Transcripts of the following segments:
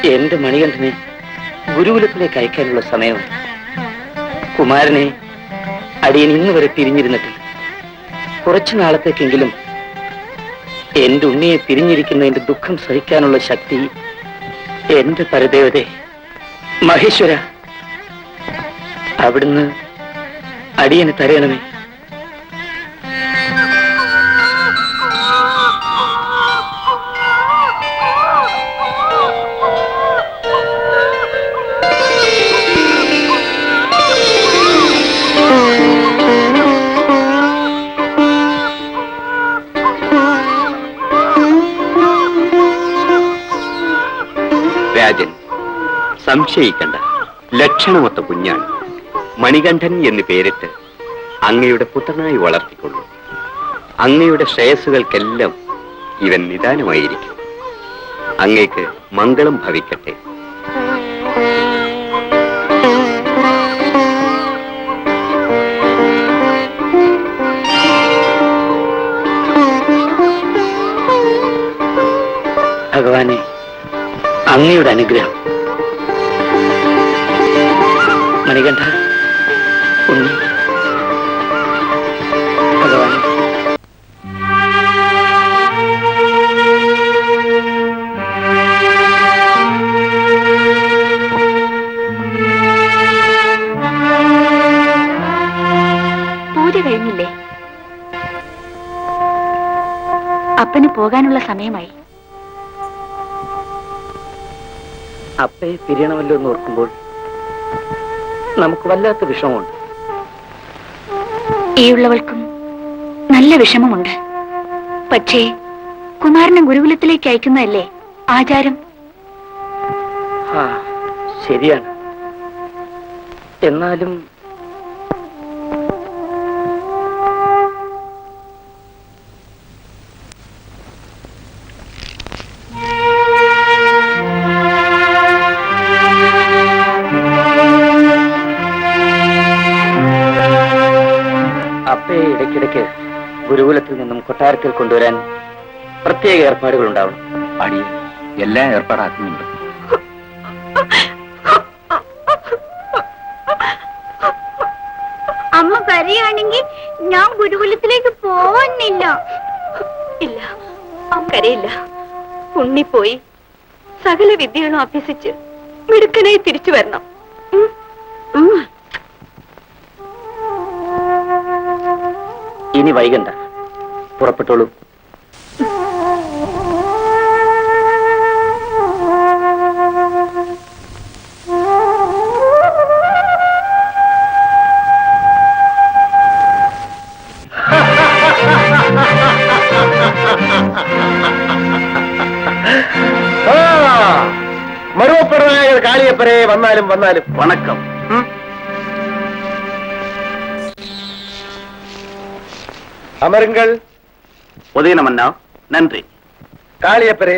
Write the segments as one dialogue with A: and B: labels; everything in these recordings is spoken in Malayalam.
A: എന്റെ മണികണ്ഠനെ ഗുരുകുലത്തിലേക്ക് അയക്കാനുള്ള സമയം. കുമാരനെ അടിയൻ ഇന്ന് വരെ പിരിഞ്ഞിരുന്നിട്ടില്ല. കുറച്ചു നാളത്തേക്കെങ്കിലും എന്റെ ഉണ്ണിയെ പിരിഞ്ഞിരിക്കുന്നതിന്റെ ദുഃഖം സഹിക്കാനുള്ള ശക്തി എന്റെ പരദേവതേ മഹേശ്വര അവിടുന്ന് അടിയന് തരയണമേ.
B: രാജൻ, സംശയിക്കണ്ട. ലക്ഷണമൊത്ത കുഞ്ഞാണ്. മണികണ്ഠൻ എന്ന് പേരിട്ട് അങ്ങയുടെ പുത്രനായി വളർത്തിക്കൊള്ളു. അങ്ങയുടെ ശ്രേയസ്സുകൾക്കെല്ലാം ഇവൻ നിദാനമായിരിക്കും. അങ്ങേക്ക് മംഗളം ഭവിക്കട്ടെ.
A: ഭഗവാനെ, അങ്ങയുടെ അനുഗ്രഹം. മണികണ്ഠ, ഉണ്ണി, ഭഗവാനെ.
C: പൂജ കഴിഞ്ഞില്ലേ? അപ്പന് പോകാനുള്ള സമയമായി.
A: അപ്പയെ പിരിയണമല്ലോ എന്ന് ഓർക്കുമ്പോൾ നമുക്ക് വല്ലാത്ത വിഷമമുണ്ട്.
C: ഈയുള്ളവൾക്കും നല്ല വിഷമമുണ്ട്. പക്ഷേ കുമാരനെ ഗുരുകുലത്തിലേക്ക് അയക്കുന്നതല്ലേ ആചാരം.
A: ശരിയാണ്. എന്നാലും അപ്പയെ ഇടയ്ക്കിടയ്ക്ക് ഗുരുകുലത്തിൽ നിന്നും കൊട്ടാരത്തിൽ കൊണ്ടുവരാൻ പ്രത്യേക ഏർപ്പാടുകൾ ഉണ്ടാവണം.
B: അടി എല്ലാം ഏർപ്പാടാക്കുന്നുണ്ട്.
C: അമ്മ കരയാണെങ്കിൽ ഞാൻ ഗുരുകുലത്തിലേക്ക് പോവാനില്ല. ഇല്ല, അമ്മ കരയില്ല. ഉണ്ണിപ്പോയി സകല വിദ്യകളും അഭ്യസിച്ച് മിടുക്കനായി തിരിച്ചു വരണം.
A: ഇനി വൈകണ്ട, പുറപ്പെട്ടോളൂ.
D: മരുവപ്പറനായ കാളിയപ്പരെ വന്നാലും വന്നാലും
B: വണക്കം.
D: അമരുങ്കൾ.
B: ഉദയനമന്ന, നന്ദി.
D: കാളിയപ്പരെ,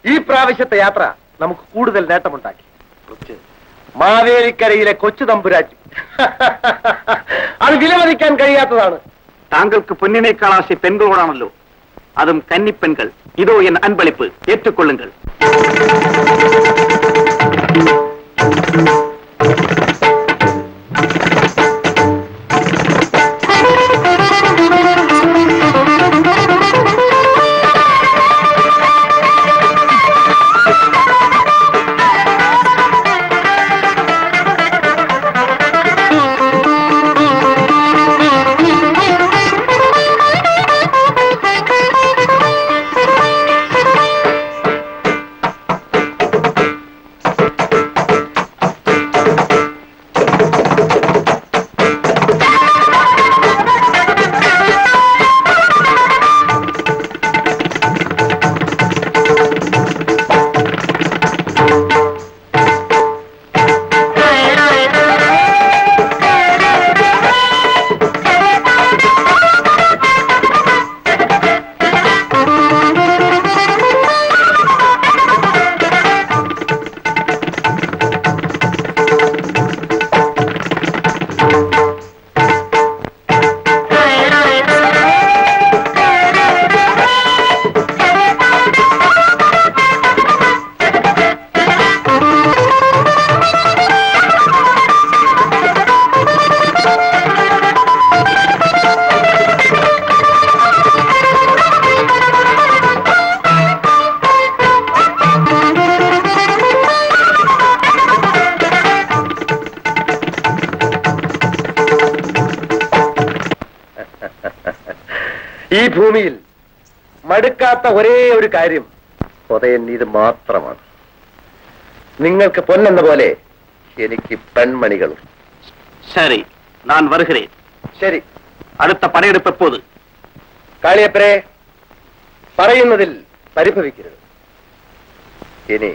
D: ഈ പ്രാവശ്യത്തെ യാത്ര നമുക്ക് കൂടുതൽ നേട്ടമുണ്ടാക്കി. മാവേലിക്കരയിലെ കൊച്ചു തമ്പുരാറ്റി അത് വിലമതിക്കാൻ കഴിയാത്തതാണ്.
B: താങ്കൾക്ക് പൊന്നിനേക്കാളാശി പെൺകളോടാണല്ലോ, അതും കന്നിപ്പെൺകൾ. ഇതോ എൻ അൻപളിപ്പ്, ഏറ്റുകൊള്ളുങ്ങൾ.
D: ഈ ഭൂമിയിൽ മടുക്കാത്ത ഒരേ ഒരു കാര്യം ഉദയൻ ഇത് മാത്രമാണ്. നിങ്ങൾക്ക് പൊന്നെന്ന പോലെ എനിക്ക് പെൺമണികളും.
B: சரி, நான் வருகிறேன்.
D: ശരി,
B: அடுத்த படையெடுப்பு எப்போது?
D: കാളിയപ്പരെ, പറയുന്നതിൽ പരിഭവിക്കരുത്. ഇനി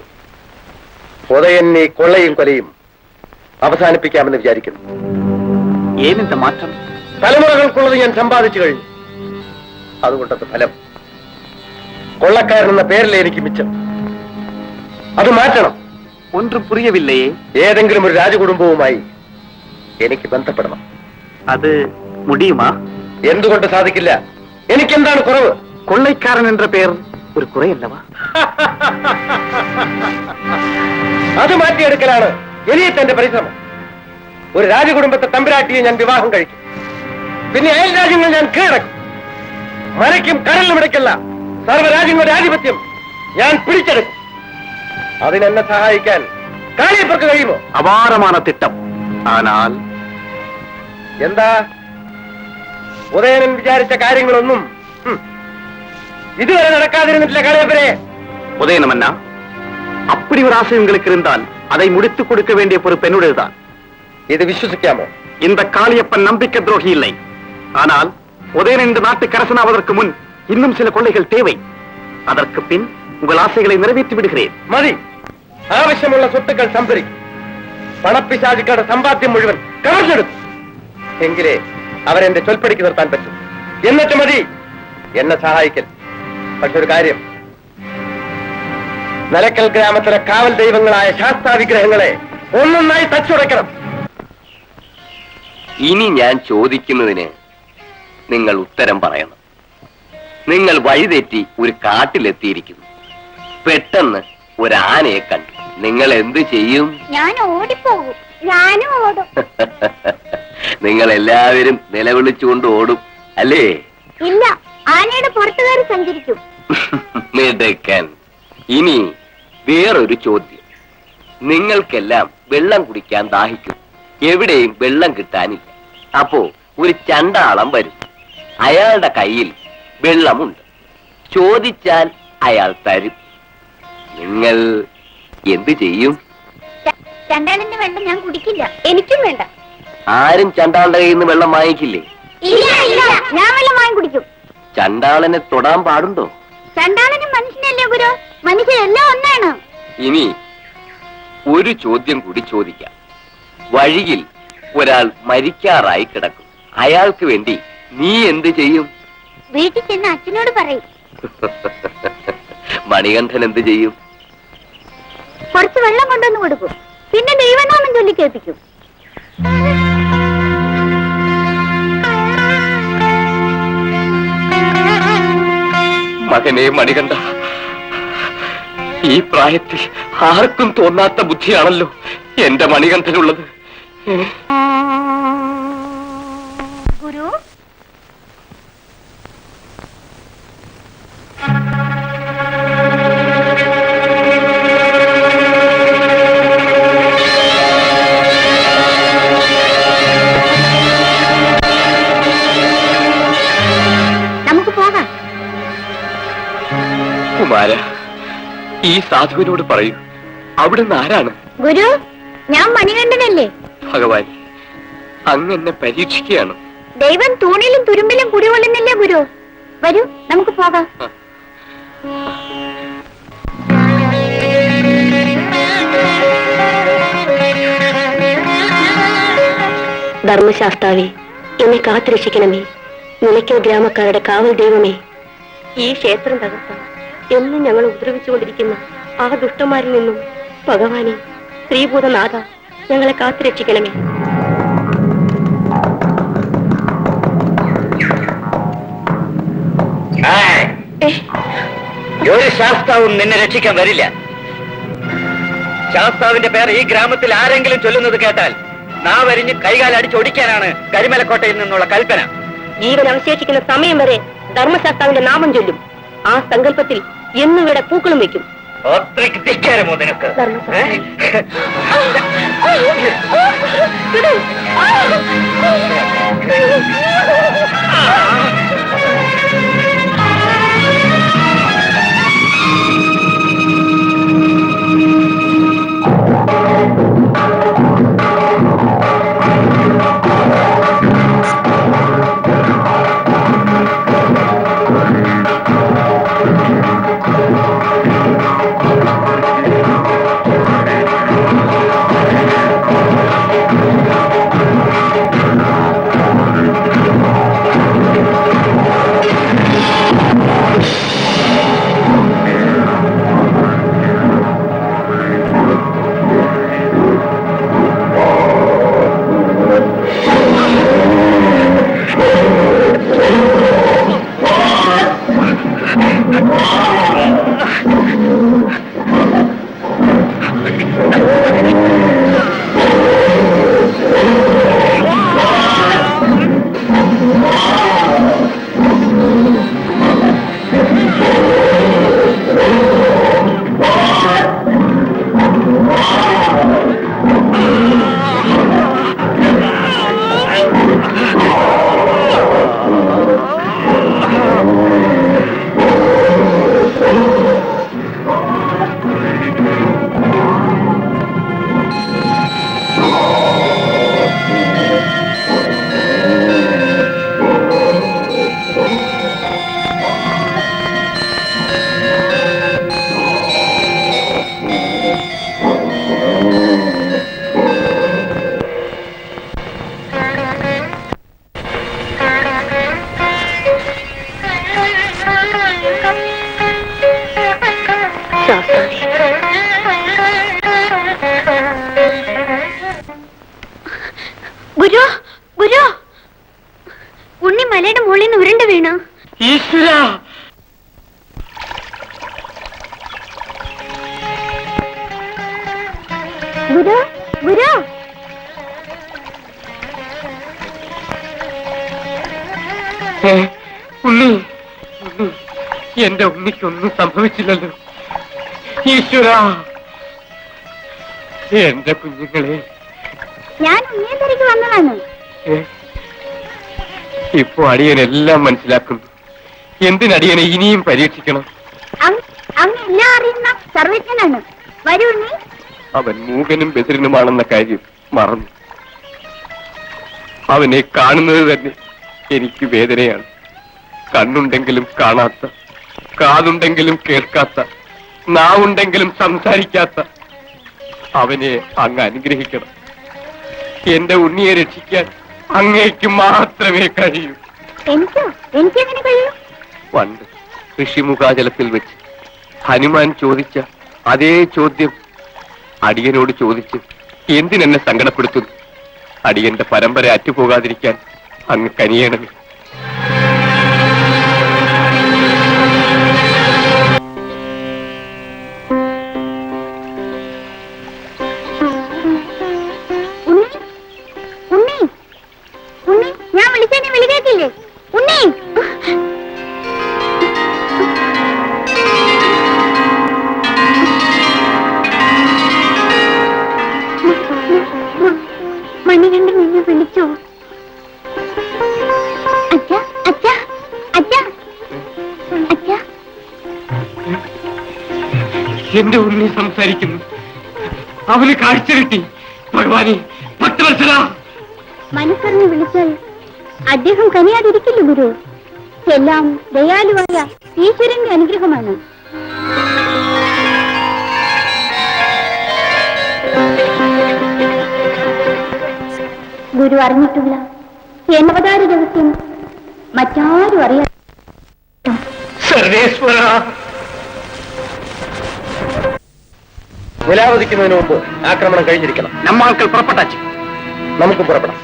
D: ഉദയൻ ഈ കൊള്ളയും കൊലയും അവസാനിപ്പിക്കാമെന്ന് വിചാരിക്കുന്നു.
B: ஏன் இந்த மாற்றம்?
D: തലമുറകൾക്കുള്ളത് ഞാൻ സമ്പാദിച്ചു കഴിഞ്ഞു. അതുകൊണ്ടത് ഫലം. കൊള്ളക്കാരൻ എന്ന പേരിലെ എനിക്ക് മിച്ചം. അത് മാറ്റണം.
B: ஒன்றும் புரியவில்லையே.
D: ഏതെങ്കിലും ഒരു രാജകുടുംബവുമായി എനിക്ക് ബന്ധപ്പെടണം.
B: அது முடியுமா?
D: എന്തുകൊണ്ട് സാധിക്കില്ല? എനിക്കെന്താണ് കുറവ്?
B: கொள்ளைக்காரன் என்ற பெயர் ஒரு குறை அல்லவா?
D: അത് മാറ്റിയെടുക്കലാണ് എലിയത്തെ പരിശ്രമം. ഒരു രാജകുടുംബത്തെ തമ്പുരാട്ടിയെ ഞാൻ വിവാഹം കഴിക്കും. പിന്നെ അയൽ രാജ്യങ്ങൾ ഞാൻ കീഴടക്കും. മലയ്ക്കും കടലിനും ഇടയ്ക്കല്ല സർവ്വരാജ്യങ്ങളുടെ ആധിപത്യം ഞാൻ പിടിച്ചെടുക്കും. അതിനെന്നെ സഹായിക്കാൻ കാളിയപ്പർക്ക് കഴിയുമോ?
B: அபாரமான திட்டம். ஆனால்
D: എന്താ? ഉദയനൻ വിചാരിച്ച കാര്യങ്ങളൊന്നും ഇതുവരെ നടക്കാതിരുന്നിട്ടില്ല കാളിയപ്പരെ.
B: உதயணமன்னா, அப்படி ஒரு ஆசை உங்களுக்கு இருந்தால் அதை முடித்துக் கொடுக்க வேண்டிய பொறுப்பு என்னுடையதுதான்.
D: ഇത് വിശ്വസിക്കാമോ?
B: இந்த காளியப்பன் நம்பிக்கை துரோகி இல்லை. ஆனால் உதயன் இந்த நாட்டுக்கு அரசனாவதற்கு முன் இன்னும் சில கொள்ளைகள் தேவை. அதற்கு பின் உங்கள் ஆசைகளை நிறைவேற்றி விடுகிறேன்.
D: മതി. ആവശ്യമുള്ള സ്വത്തുക്കൾ സംഭരിക്കും. പണപ്പിശാചുക്കളുടെ സമ്പാദ്യം മുഴുവൻ കവർന്നെടുക്കും. എങ്കിലേ അവരെന്റെ ചൊൽപ്പടിക്ക് നിർത്താൻ പറ്റും. എന്നിട്ട് മതി എന്നെ സഹായിക്കൽ. പക്ഷെ ഒരു കാര്യം, നിലക്കൽ ഗ്രാമത്തിലെ കാവൽ ദൈവങ്ങളായ ശാസ്താ വിഗ്രഹങ്ങളെ ഒന്നൊന്നായി തച്ചുടയ്ക്കണം.
E: ഇനി ഞാൻ ചോദിക്കുന്നതിന് നിങ്ങൾ ഉത്തരം പറയണം. നിങ്ങൾ വഴിതെറ്റി ഒരു കാട്ടിലെത്തിയിരിക്കുന്നു. പെട്ടെന്ന് ഒരു ആനയെ കണ്ടു. നിങ്ങൾ എന്ത് ചെയ്യും?
C: ഞാൻ ഓടിപ്പോകും. ഞാനും ഓടും.
E: നിങ്ങൾ എല്ലാവരും നിലവിളിച്ചുകൊണ്ട് ഓടും അല്ലേ?
C: ഇല്ല, ആനയുടെ പുറത്തു കയറി സഞ്ചരിക്കും.
E: മിടുക്കൻ. ഇനി വേറൊരു ചോദ്യം. നിങ്ങൾക്കെല്ലാം വെള്ളം കുടിക്കാൻ ദാഹിക്കും. എവിടെയും വെള്ളം കിട്ടാനില്ല. അപ്പോ ഒരു ചണ്ടാളം വരും. അയാളുടെ കയ്യിൽ വെള്ളമുണ്ട്. ചോദിച്ചാൽ അയാൾ തരും. നിങ്ങൾ എന്ത് ചെയ്യും?
C: ചണ്ടാളിന്റെ വെള്ളം ഞാൻ കുടിക്കില്ല. എനിക്കും വേണ്ട.
E: ആരും ചണ്ടാളുടെ കയ്യിൽ നിന്ന് വെള്ളം വാങ്ങിക്കില്ലേ?
C: ഇല്ല ഇല്ല, ഞാൻ വെള്ളം വാങ്ങി കുടിക്കും.
E: ചണ്ടാളനെ തൊടാൻ പാടുണ്ടോ?
C: ചണ്ടാളനും മനുഷ്യനല്ലേ ഗുരു? മനുഷ്യരെല്ലാം ഒന്നാണ്.
E: ഇനി ഒരു ചോദ്യം കൂടി ചോദിക്കാം. വഴിയിൽ ഒരാൾ മരിക്കാറായി കിടക്കും. അയാൾക്ക് വേണ്ടി നീ എന്ത് ചെയ്യും?
C: വീട്ടിൽ ചെന്ന് അച്ഛനോട് പറയും.
E: മണികണ്ഠൻ എന്ത് ചെയ്യും?
C: കുറച്ച് വെള്ളം കൊണ്ടുവന്ന് കൊടുക്കും. പിന്നെ ദൈവനാമം ചൊല്ലി കേൾപ്പിക്കും.
E: മകനെ മണികണ്ഠ, ഈ പ്രായത്തിൽ ആർക്കും തോന്നാത്ത ബുദ്ധിയാണല്ലോ എന്റെ മണികണ്ഠനുള്ളത്.
C: ഗുരു, നമുക്ക് പോകാം.
E: കുമാര, ഈ സാധുവിനോട് പറയൂ, അവിടുന്ന് ആരാണ്?
C: ഗുരു, ഞാൻ മണികണ്ഠനല്ലേ?
E: ഭഗവാൻ, അങ്ങ് എന്നെ പരീക്ഷിക്കുകയാണ്.
C: ദൈവം തൂണിലും തുരുമ്പിലും കുടികൊള്ളുന്നില്ലേ ഗുരു? വരൂ, നമുക്ക് പോകാം.
F: ധർമ്മശാസ്താവേ, എന്നെ കാത്തുരക്ഷിക്കണമേ. നിലയ്ക്കൽ ഗ്രാമക്കാരുടെ കാവൽ ദൈവമേ, ഈ ക്ഷേത്രം തകർത്ത എന്നും ഞങ്ങൾ ഉപദ്രവിച്ചുകൊണ്ടിരിക്കുന്ന ആ ദുഷ്ടന്മാരിൽ നിന്നും ഭഗവാനെ, ശ്രീഭൂതനാഥ, ഞങ്ങളെ കാത്തുരക്ഷിക്കണമേ.
A: ഒരു ശാസ്താവും നിന്നെ രക്ഷിക്കാൻ വരില്ല. ശാസ്താവിന്റെ പേർ ഈ ഗ്രാമത്തിൽ ആരെങ്കിലും ചൊല്ലുന്നത് കേട്ടാൽ നാവരിഞ്ഞ് കൈകാലടിച്ചൊടിക്കാനാണ് കരിമലക്കോട്ടയിൽ നിന്നുള്ള കൽപ്പന.
F: ജീവൻ അവശേഷിക്കുന്ന സമയം വരെ ധർമ്മശാസ്താവിന്റെ നാമം ചൊല്ലും. ആ സങ്കല്പത്തിൽ എന്നും ഇവിടെ പൂക്കളും വയ്ക്കും.
A: അത്രയ്ക്ക് ധിക്കാരമോ നിനക്ക്?
C: ധർമ്മശാസ്താവേ, ഗുരു ഗുരു, ഉണ്ണി മലയുടെ മുകളിൽ നിന്ന് ഉരുണ്ട് വീണു.
D: ഈശ്വര,
C: ഗുരു ഗുരു,
D: ഉണ്ണി, എന്റെ ഉണ്ണിക്കൊന്നും സംഭവിച്ചില്ലല്ലോ. ഈശ്വര, എന്റെ കുഞ്ഞുങ്ങളെ.
C: ഞാൻ ഉണ്ണിയെ തിരക്ക് വന്നതാണ്.
D: ഇപ്പൊ അടിയനെല്ലാം മനസ്സിലാക്കുന്നു. എന്തിനടിയനെ ഇനിയും പരീക്ഷിക്കണം?
C: അങ്ങ് എല്ലാം അറിയുന്ന സർവജ്ഞനാണ്. വരൂ ഉണ്ണി.
D: അവൻ മൂകനും ബദിരനുമാണെന്ന കാര്യം മറന്നു. അവനെ കാണുന്നത് തന്നെ എനിക്ക് വേദനയാണ്. കണ്ണുണ്ടെങ്കിലും കാണാത്ത, കാതുണ്ടെങ്കിലും കേൾക്കാത്ത, നാവുണ്ടെങ്കിലും സംസാരിക്കാത്ത അവനെ അങ്ങ് അനുഗ്രഹിക്കണം. എന്റെ ഉണ്ണിയെ രക്ഷിക്കാൻ അങ്ങേക്ക് മാത്രമേ കഴിയൂ.
C: എനിക്കെങ്ങനെ കഴിയും?
D: പണ്ട് ഋഷിമുഖാചലത്തിൽ വെച്ച് ഹനുമാൻ ചോദിച്ച അതേ ചോദ്യം അടിയനോട് ചോദിച്ച് എന്തിനെന്നെ സങ്കടപ്പെടുത്തുന്നു? അടിയന്റെ പരമ്പര അറ്റുപോകാതിരിക്കാൻ അങ്ങ് കനിയണമേ.
C: ഞാൻ വിളിച്ചേ വിളി കേട്ടില്ലേ? ഉണ്ണി, മണികണ്ഠൻ നിന്നെ വിളിച്ചോ? അച്ഛ അച്ഛ അച്ഛ അച്ഛ.
D: എന്റെ ഉണ്ണി സംസാരിക്കുന്നു. അവന് കാഴ്ച കിട്ടി. ഭഗവാനെ, ഭക്തവത്സല,
C: മനസ്സറിഞ്ഞ് വിളിച്ചാൽ അദ്ദേഹം കനിയാതിരിക്കില്ല ഗുരു. എല്ലാം ദയാലുവായ ഈശ്വരന്റെ അനുഗ്രഹമാണ്. ഗുരു അറിഞ്ഞിട്ടുള്ള എന്നവതാര രഹസ്യം മറ്റാരും അറിയാം.
D: സർവേശ്വര, നിലാവധിക്കുന്നതിന് മുമ്പ് ആക്രമണം കഴിഞ്ഞിരിക്കണം.
B: നമ്മൾക്കൾ പുറപ്പെട്ടാച്ചു.
D: നമുക്ക് പുറപ്പെടാം.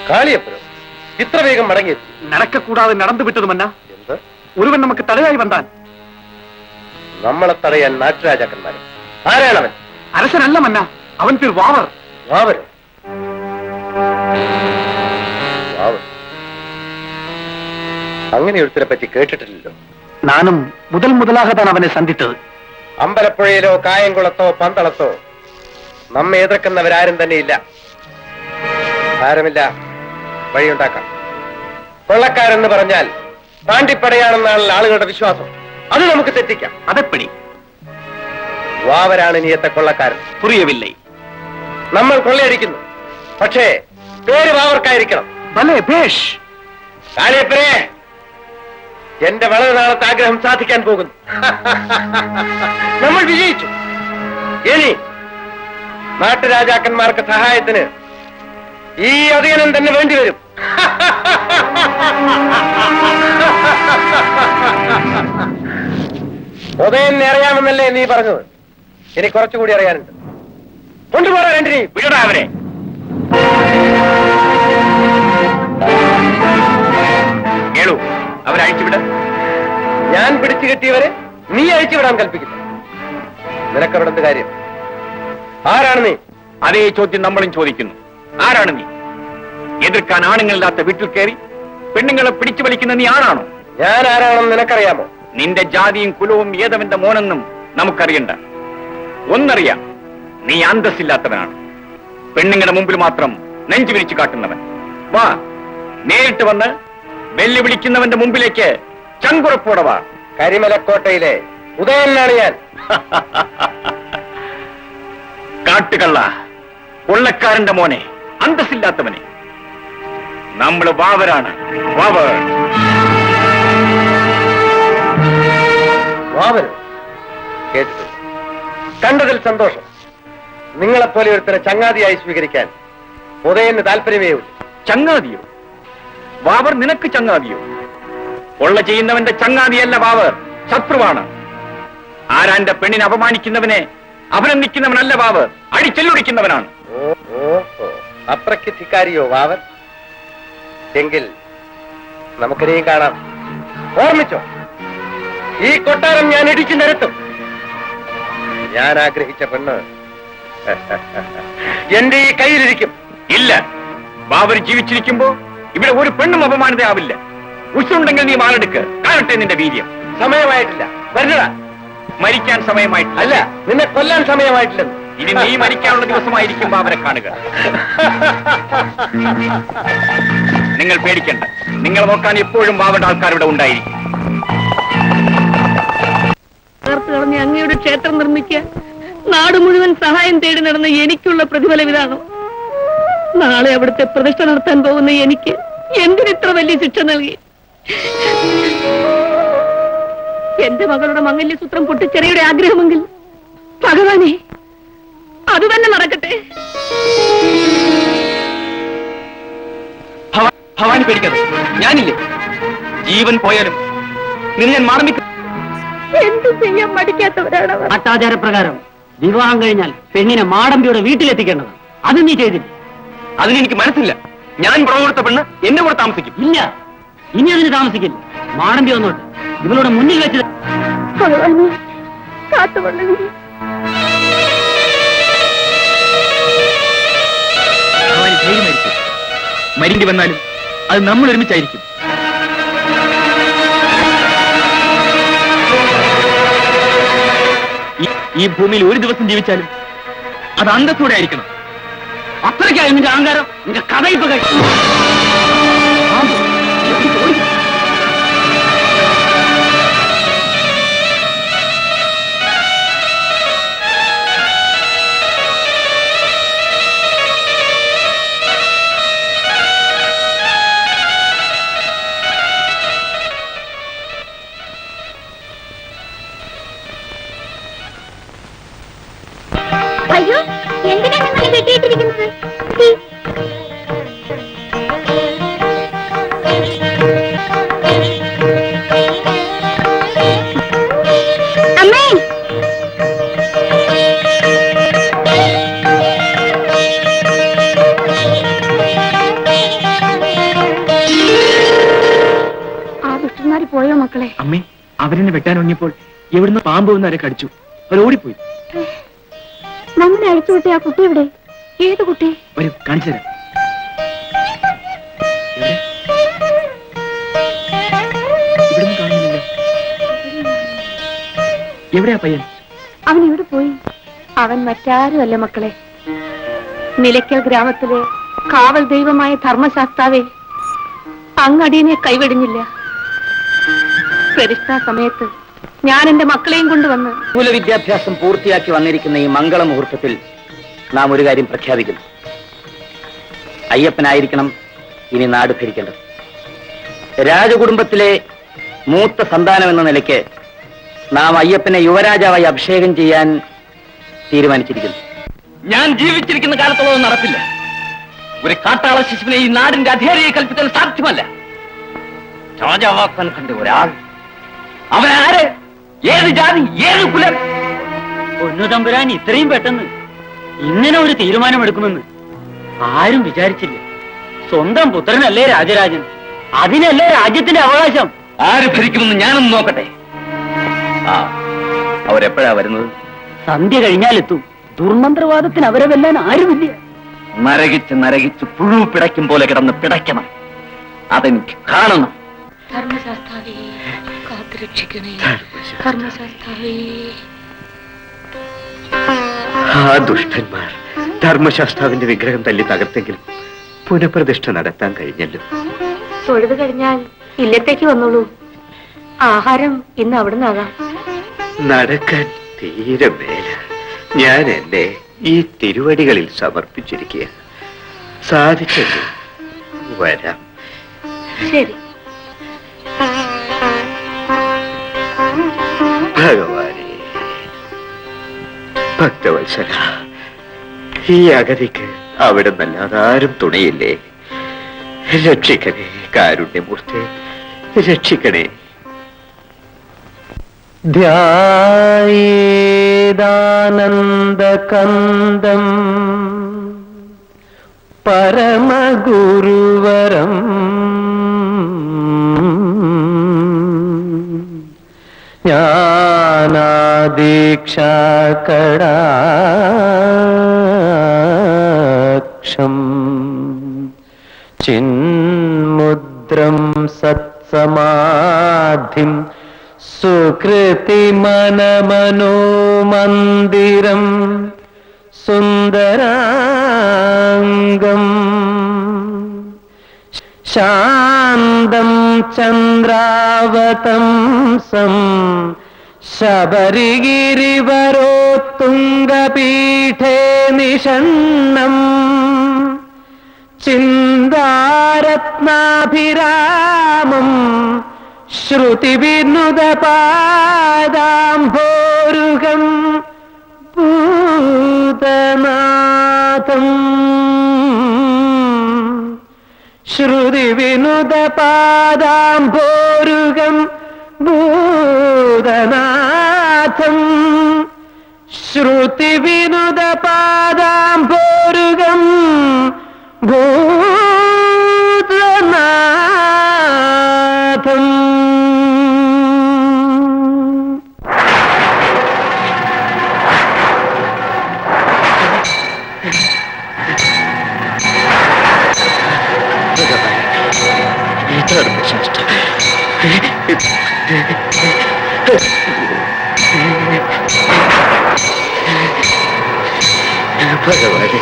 D: കാളിയപ്പുരം ഇത്ര വേഗം മടങ്ങിയെത്തി.
B: നടക്കൂടാതെ നടന്നു വിട്ടതുമല്ല.
D: എന്ത്?
B: ഒരുവൻ നമുക്ക് തടയായി വന്നാൻ.
D: നമ്മളെ തടയാൻ നാട്ടുരാജാക്കന്മാരെ. ആരാണവൻ?
B: അരസനല്ല മന്ന, അവൻ പേർ വാവർ.
D: വാവരോ? വാവർ അങ്ങനെ ഒരുത്തരെ പറ്റി കേട്ടിട്ടില്ലല്ലോ.
B: നാനും മുതലാകത്താണ് അവനെ സന്ധിച്ചത്.
D: അമ്പലപ്പുഴയിലോ കായംകുളത്തോ പന്തളത്തോ നമ്മെ എതിർക്കുന്നവരാരും തന്നെ ഇല്ല. സാരമില്ല, വഴിയുണ്ടാക്കാം. കൊള്ളക്കാരെന്ന് പറഞ്ഞാൽ പാണ്ടിപ്പടയാണെന്നാണ് ആളുകളുടെ വിശ്വാസം. അത് നമുക്ക് തെറ്റിക്കാം.
B: അതെപ്പടി?
D: വാവരാണ് നീയത്തെ കൊള്ളക്കാരൻ.
B: പുറിയവില്ലേ?
D: നമ്മൾ കൊള്ളയടിക്കുന്നു, പക്ഷേ പേര് വാവർക്കായിരിക്കണം.
B: ഭലേ ഭേഷ്.
D: കാളിയപ്പരെ, എന്റെ വളരെ നാളത്തെ ആഗ്രഹം സാധിക്കാൻ പോകുന്നു. നമ്മൾ വിജയിച്ചു. ഇനി നാട്ടുരാജാക്കന്മാർക്ക് സഹായത്തിന് ഈ അധികനം തന്നെ വേണ്ടിവരും. ഉദയനെ അറിയാമെന്നല്ലേ നീ പറഞ്ഞത്? ഇനി കുറച്ചുകൂടി അറിയാനുണ്ട്. കൊണ്ടുപോടാ രണ്ടിനി. വിടടാ അവരെ. കേളു, അവരഴിച്ചുവിട. ഞാൻ പിടിച്ചു കെട്ടിയവരെ നീ അഴിച്ചുവിടാൻ കൽപ്പിക്കില്ല. നിനക്കവിടെ എന്ത് കാര്യം? ആരാണ് നീ?
A: അതേ ചോദ്യം നമ്മളും ചോദിക്കുന്നു. ആരാണ് നീ? എതിർക്കാൻ ആണുങ്ങളില്ലാത്ത വീട്ടിൽ കയറി പെണ്ണുങ്ങളെ പിടിച്ചു വലിക്കുന്ന നീ ആണാണോ?
D: ഞാൻ ആരാണെന്ന് നിനക്കറിയാമോ?
A: നിന്റെ ജാതിയും കുലവും ഏതവന്റെ മോനെന്നും നമുക്കറിയണ്ട. ഒന്നറിയാം, നീ അന്തസ്സില്ലാത്തവനാണ്. പെണ്ണുങ്ങളുടെ മുമ്പിൽ മാത്രം നെഞ്ചു വിരിച്ചു കാട്ടുന്നവൻ. വാ, നേരിട്ട് വന്ന് വെല്ലുവിളിക്കുന്നവന്റെ മുമ്പിലേക്ക് ചങ്കുറപ്പോടെ വാ.
D: കരിമലക്കോട്ടയിലെ ഉദയനാണ് ഞാൻ.
A: കാട്ടുകള്ള, കൊള്ളക്കാരന്റെ മോനെ, അന്തസ്സില്ലാത്തവനെ, നമ്മൾ വാവരാണ്. വാവർ.
D: വാവർ കേട്ടു. കണ്ടതിൽ സന്തോഷം. നിങ്ങളെപ്പോലെ ഒരുത്തരെ ചങ്ങാതിയായി സ്വീകരിക്കാൻ ഉദയന് താല്പര്യമേ ഉള്ളൂ.
A: ചങ്ങാതിയോ? വാവർ നിനക്ക് ചങ്ങാതിയോ? കൊള്ള ചെയ്യുന്നവന്റെ ചങ്ങാതിയല്ല വാവർ, ശത്രുവാണ്. ആരാന്റെ പെണ്ണിനെ അപമാനിക്കുന്നവനെ അഭിനന്ദിക്കുന്നവനല്ല വാവർ, അടിച്ചെല്ലുടിക്കുന്നവനാണ്.
D: ഓഹോ, അത്രയ്ക്ക് ധിക്കാരിയോ വാവർ? എങ്കിൽ നമുക്കിനെയും കാണാം. ഓർമ്മിച്ചോ, ഈ കൊട്ടാരം ഞാൻ ഇടിച്ചു നിരത്തും. ഞാൻ ആഗ്രഹിച്ച പെണ്ണ് എന്റെ ഈ കയ്യിലിരിക്കും.
A: ഇല്ല, വാവർ ജീവിച്ചിരിക്കുമ്പോ ഇവിടെ ഒരു പെണ്ണും അപമാനിതയാവില്ല. ഉച്ചുണ്ടെങ്കിൽ നീ മാലെടുക്ക്, കാണട്ടെ നിന്റെ വീര്യം.
D: സമയമായിട്ടില്ല, വരണടാ.
A: മരിക്കാൻ സമയമായിട്ടില്ല.
D: അല്ല, നിന്നെ കൊല്ലാൻ സമയമായിട്ടില്ലെന്ന്.
A: ഇനി നീ മരിക്കാനുള്ള ദിവസമായിരിക്കും അവരെ കാണുക. നിങ്ങൾ പേടിക്കണ്ട, നിങ്ങളെ നോക്കാൻ എപ്പോഴും വാവന്റെ ആൾക്കാരിവിടെ ഉണ്ടായിരിക്കും.
F: കളഞ്ഞ അങ്ങയുടെ ക്ഷേത്രം നിർമ്മിക്കാൻ നാട് മുഴുവൻ സഹായം തേടി നടന്ന എനിക്കുള്ള പ്രതിഫലം ഇതാണോ? നാളെ അവിടുത്തെ പ്രതിഷ്ഠ നടത്താൻ പോകുന്ന എനിക്ക് എന്തിനിത്ര വലിയ ശിക്ഷ നൽകി? എന്റെ മകളുടെ മംഗല്യസൂത്രം പൊട്ടിച്ചെറിയുടെ ആഗ്രഹമെങ്കിൽ ഭഗവാനെ അത് തന്നെ നടക്കട്ടെ.
A: ഭവാനി പേടിക്കാതെ, ഞാനില്ലേ. ജീവൻ പോയാലും നിന്നെ ഞാൻ മാർമിക്കും.
F: എന്ത് ചെയ്യാൻ മടിക്കാത്തവരാണ് അവർ.
G: നാട്ടാചാരപ്രകാരം വിവാഹം കഴിഞ്ഞാൽ പെണ്ണിനെ മാടമ്പിയുടെ വീട്ടിലെത്തിക്കേണ്ടത്. അത് നീ ചെയ്തില്ല.
A: അതിനെനിക്ക് മനസ്സില്ല. ഞാൻ പുറകെ കൊടുത്ത പെണ്ണ് എന്നെ കൂടെ താമസിക്കും.
G: ഇല്ല, ഇനി അതിന് താമസിക്കില്ല. മാടമ്പി വന്നോട്ട് ഇവളുടെ മുന്നിൽ വെച്ച്
F: ഭഗവാനെ കാത്തുകൊള്ളണേ.
A: ഭവാനി ധൈര്യമായിരിക്കും. മരിണ്ടി വന്നാലും അത് നമ്മൾ ഒരുമിച്ചായിരിക്കും. ഈ ഭൂമിയിൽ ഒരു ദിവസം ജീവിച്ചാലും അത് അന്തത്തോടെ ആയിരിക്കണം.
G: അത്രയ്ക്കായി നിന്റെ അഹങ്കാരം. നിന്റെ കഥ ഇപ്പൊ കഴിച്ചു.
C: അയ്യോ, എന്തിനാ നിങ്ങൾ കെട്ടിയിട്ടിരിക്കുന്നത്? അമ്മേ, ആ ദുഷ്ടന്മാര് പോയോ മക്കളെ?
A: അമ്മേ, അവരെന്നെ വെട്ടാൻ ഒങ്ങിയപ്പോൾ എവിടുന്ന് പാമ്പ് വന്നവരെ കടിച്ചു. അവർ ഓടിപ്പോയി.
C: നമ്മളെ അഴിച്ചുവിട്ടേ ആ കുട്ടി എവിടെ? ഏത് കുട്ടി?
A: വരൂ, കാണിച്ചു തരാം. ഇവിടുന്ന് കാണുന്നില്ലല്ലോ. എവിടെയാ പയ്യൻ?
F: അവൻ എവിടെ പോയി? അവൻ മറ്റാരുമല്ല മക്കളെ, നിലയ്ക്കൽ ഗ്രാമത്തിലെ കാവൽ ദൈവമായ ധർമ്മശാസ്താവേ, അങ്ങടിയനെ കൈവെടിഞ്ഞില്ല. പ്രതിഷ്ഠാ സമയത്ത് ഞാൻ എന്റെ മക്കളെയും കൊണ്ടുവന്ന്
G: സ്കൂല വിദ്യാഭ്യാസം പൂർത്തിയാക്കി വന്നിരിക്കുന്ന ഈ മംഗള മുഹൂർത്തത്തിൽ നാം ഒരു കാര്യം പ്രഖ്യാപിക്കുന്നു. അയ്യപ്പനായിരിക്കണം ഇനി നാട് ഭരിക്കേണ്ടത്. രാജകുടുംബത്തിലെ മൂത്ത സന്താനം എന്ന നിലയ്ക്ക് നാം അയ്യപ്പനെ യുവരാജാവായി അഭിഷേകം ചെയ്യാൻ തീരുമാനിച്ചിരിക്കുന്നു.
A: ഞാൻ ജീവിച്ചിരിക്കുന്ന കാലത്തോളം നടപ്പില്ല. ഒരു കാട്ടാള ശിശുവിനെ ഈ നാടിന്റെ അധികാരിയെ കൽപ്പിക്കാൻ സാധ്യമല്ല. രാജാവാക്കാൻ കണ്ട ഒരാൾ, അവനാര്, ഏത് ജാതി, ഏത് കുലം?
G: പൊന്നു തമ്പുരാൻ ഇത്രയും പെട്ടെന്ന് ഇങ്ങനെ ഒരു തീരുമാനമെടുക്കുമെന്ന് ആരും വിചാരിച്ചില്ല. സ്വന്തം പുത്രനല്ലേ രാജരാജൻ, അതിനല്ലേ രാജ്യത്തിന്റെ അവകാശം.
A: ആര് ഭരിക്കുമെന്ന് ഞാനൊന്ന് നോക്കട്ടെ. ആ, അവരെപ്പോഴാ വരുന്നത്?
G: സന്ധ്യ കഴിഞ്ഞാലെത്തും. ദുർമന്ത്രവാദത്തിന് അവരെ വെല്ലാൻ ആരുമില്ല.
A: നരകിച്ച് നരകിച്ച് പുഴു പിടയ്ക്കും പോലെ കിടന്ന് പിടയ്ക്കണം. അതെനിക്ക് കാണണം.
F: ധർമ്മശാസ്താവേ കാത്തുരക്ഷിക്കണേ. ധർമ്മശാസ്താവേ.
B: ആ ദുഷ്ടന്മാർ ധർമ്മശാസ്താവിന്റെ വിഗ്രഹം തല്ലി തകർത്തെങ്കിലും പുനഃപ്രതിഷ്ഠ നടത്താൻ കഴിഞ്ഞല്ലോ.
F: തൊഴുത് കഴിഞ്ഞാൽ ഇല്ലത്തേക്ക് വന്നോളൂ. ആഹാരം ഇന്ന് അവിടെ നിന്നാകാം.
B: നടക്കാൻ തീരെ മേല. ഞാൻ എന്നെ ഈ തിരുവടികളിൽ സമർപ്പിച്ചിരിക്കുക. സാധിച്ചല്ലോ, വരാം.
F: ശരി.
B: ഭഗവാനെ, ഭക്തവത്സല, ഈ അഗതിക്ക് അവിടെ നല്ലാതെ ആരും തുണയില്ലേ? രക്ഷിക്കണേ കാരുണ്യമൂർത്തി, രക്ഷിക്കണേ.
D: ധ്യായേദാനന്ദകന്ദം പരമഗുരുവരം ജ്ഞാനാദീക്ഷാകടാക്ഷം ചിന്മുദ്രം സത്സമാധിം സുകൃതിമനമനോമന്ദിരം സുന്ദരാംഗം ശാന്തം ചന്ദ്രാവതംസം ശബരിഗിരിവരോത്തുംഗപീഠേ നിഷണ്ണം ചിന്താരത്നാഭിരാമം ശ്രുതിവിനുദപാദാംഭോരുഹം ഭൂതനാഥം ശ്രുതിവിനുദപാദാംഭോരുഹം ഭൂതനാഥം ശ്രുതിവിനുദപാദാംഭോരുഹം ഭൂതനാഥം.
B: ധർമ്മശാസ്ത്ര ഭഗവാനെ,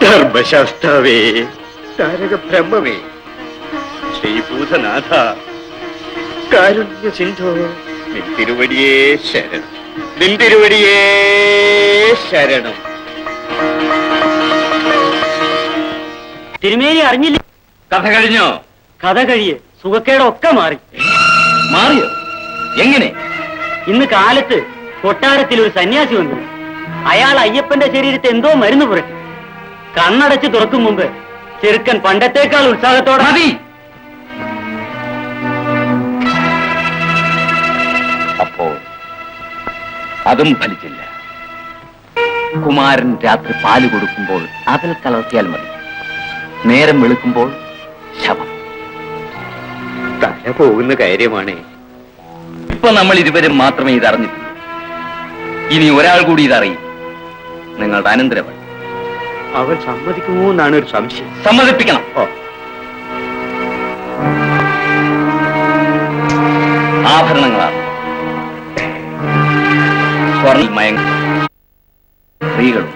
B: ധർമ്മശാസ്താവേ, താരക ബ്രഹ്മമേ, ശ്രീഭൂതനാഥ, കാരുണ്യ സിന്ധോ, നിന്തിരുവടിയേ ശരണം, നിന്തിരുവടിയേ ശരണം.
G: തിരുമേനി അറിഞ്ഞില്ല?
A: കഥ കഴിഞ്ഞോ?
G: കഥ കഴിയെ സുഖക്കേടൊക്കെ മാറി.
A: മാറിയോ? എങ്ങനെ?
G: ഇന്ന് കാലത്ത് കൊട്ടാരത്തിൽ ഒരു സന്യാസി വന്നു. അയാൾ അയ്യപ്പന്റെ ശരീരത്തെ എന്തോ മരുന്ന് പുരട്ടി. കണ്ണടച്ച് തുറക്കും മുമ്പ് ചെറുക്കൻ പണ്ടത്തേക്കാൾ ഉത്സാഹത്തോടെ
A: മതി. അപ്പോ അതും ഫലിച്ചില്ല. കുമാരൻ രാത്രി പാല് കൊടുക്കുമ്പോൾ അതിൽ കലർത്തിയാൽ മതി. നേരം വെളുക്കുമ്പോൾ ശവം.
B: തല പോകുന്ന കാര്യമാണേ.
A: ഇപ്പൊ നമ്മൾ ഇരുവരും മാത്രമേ ഇതറിഞ്ഞിട്ടുള്ളൂ. ഇനി ഒരാൾ കൂടി ഇതറിയും. നിങ്ങളുടെ അനന്തരവൻ.
B: അവൻ സമ്മതിക്കുമോ എന്നാണ് ഒരു സംശയം.
A: സമ്മതിപ്പിക്കണം. ആഭരണങ്ങളാണ് സ്വർണ്ണമയം. സ്ത്രീകളും.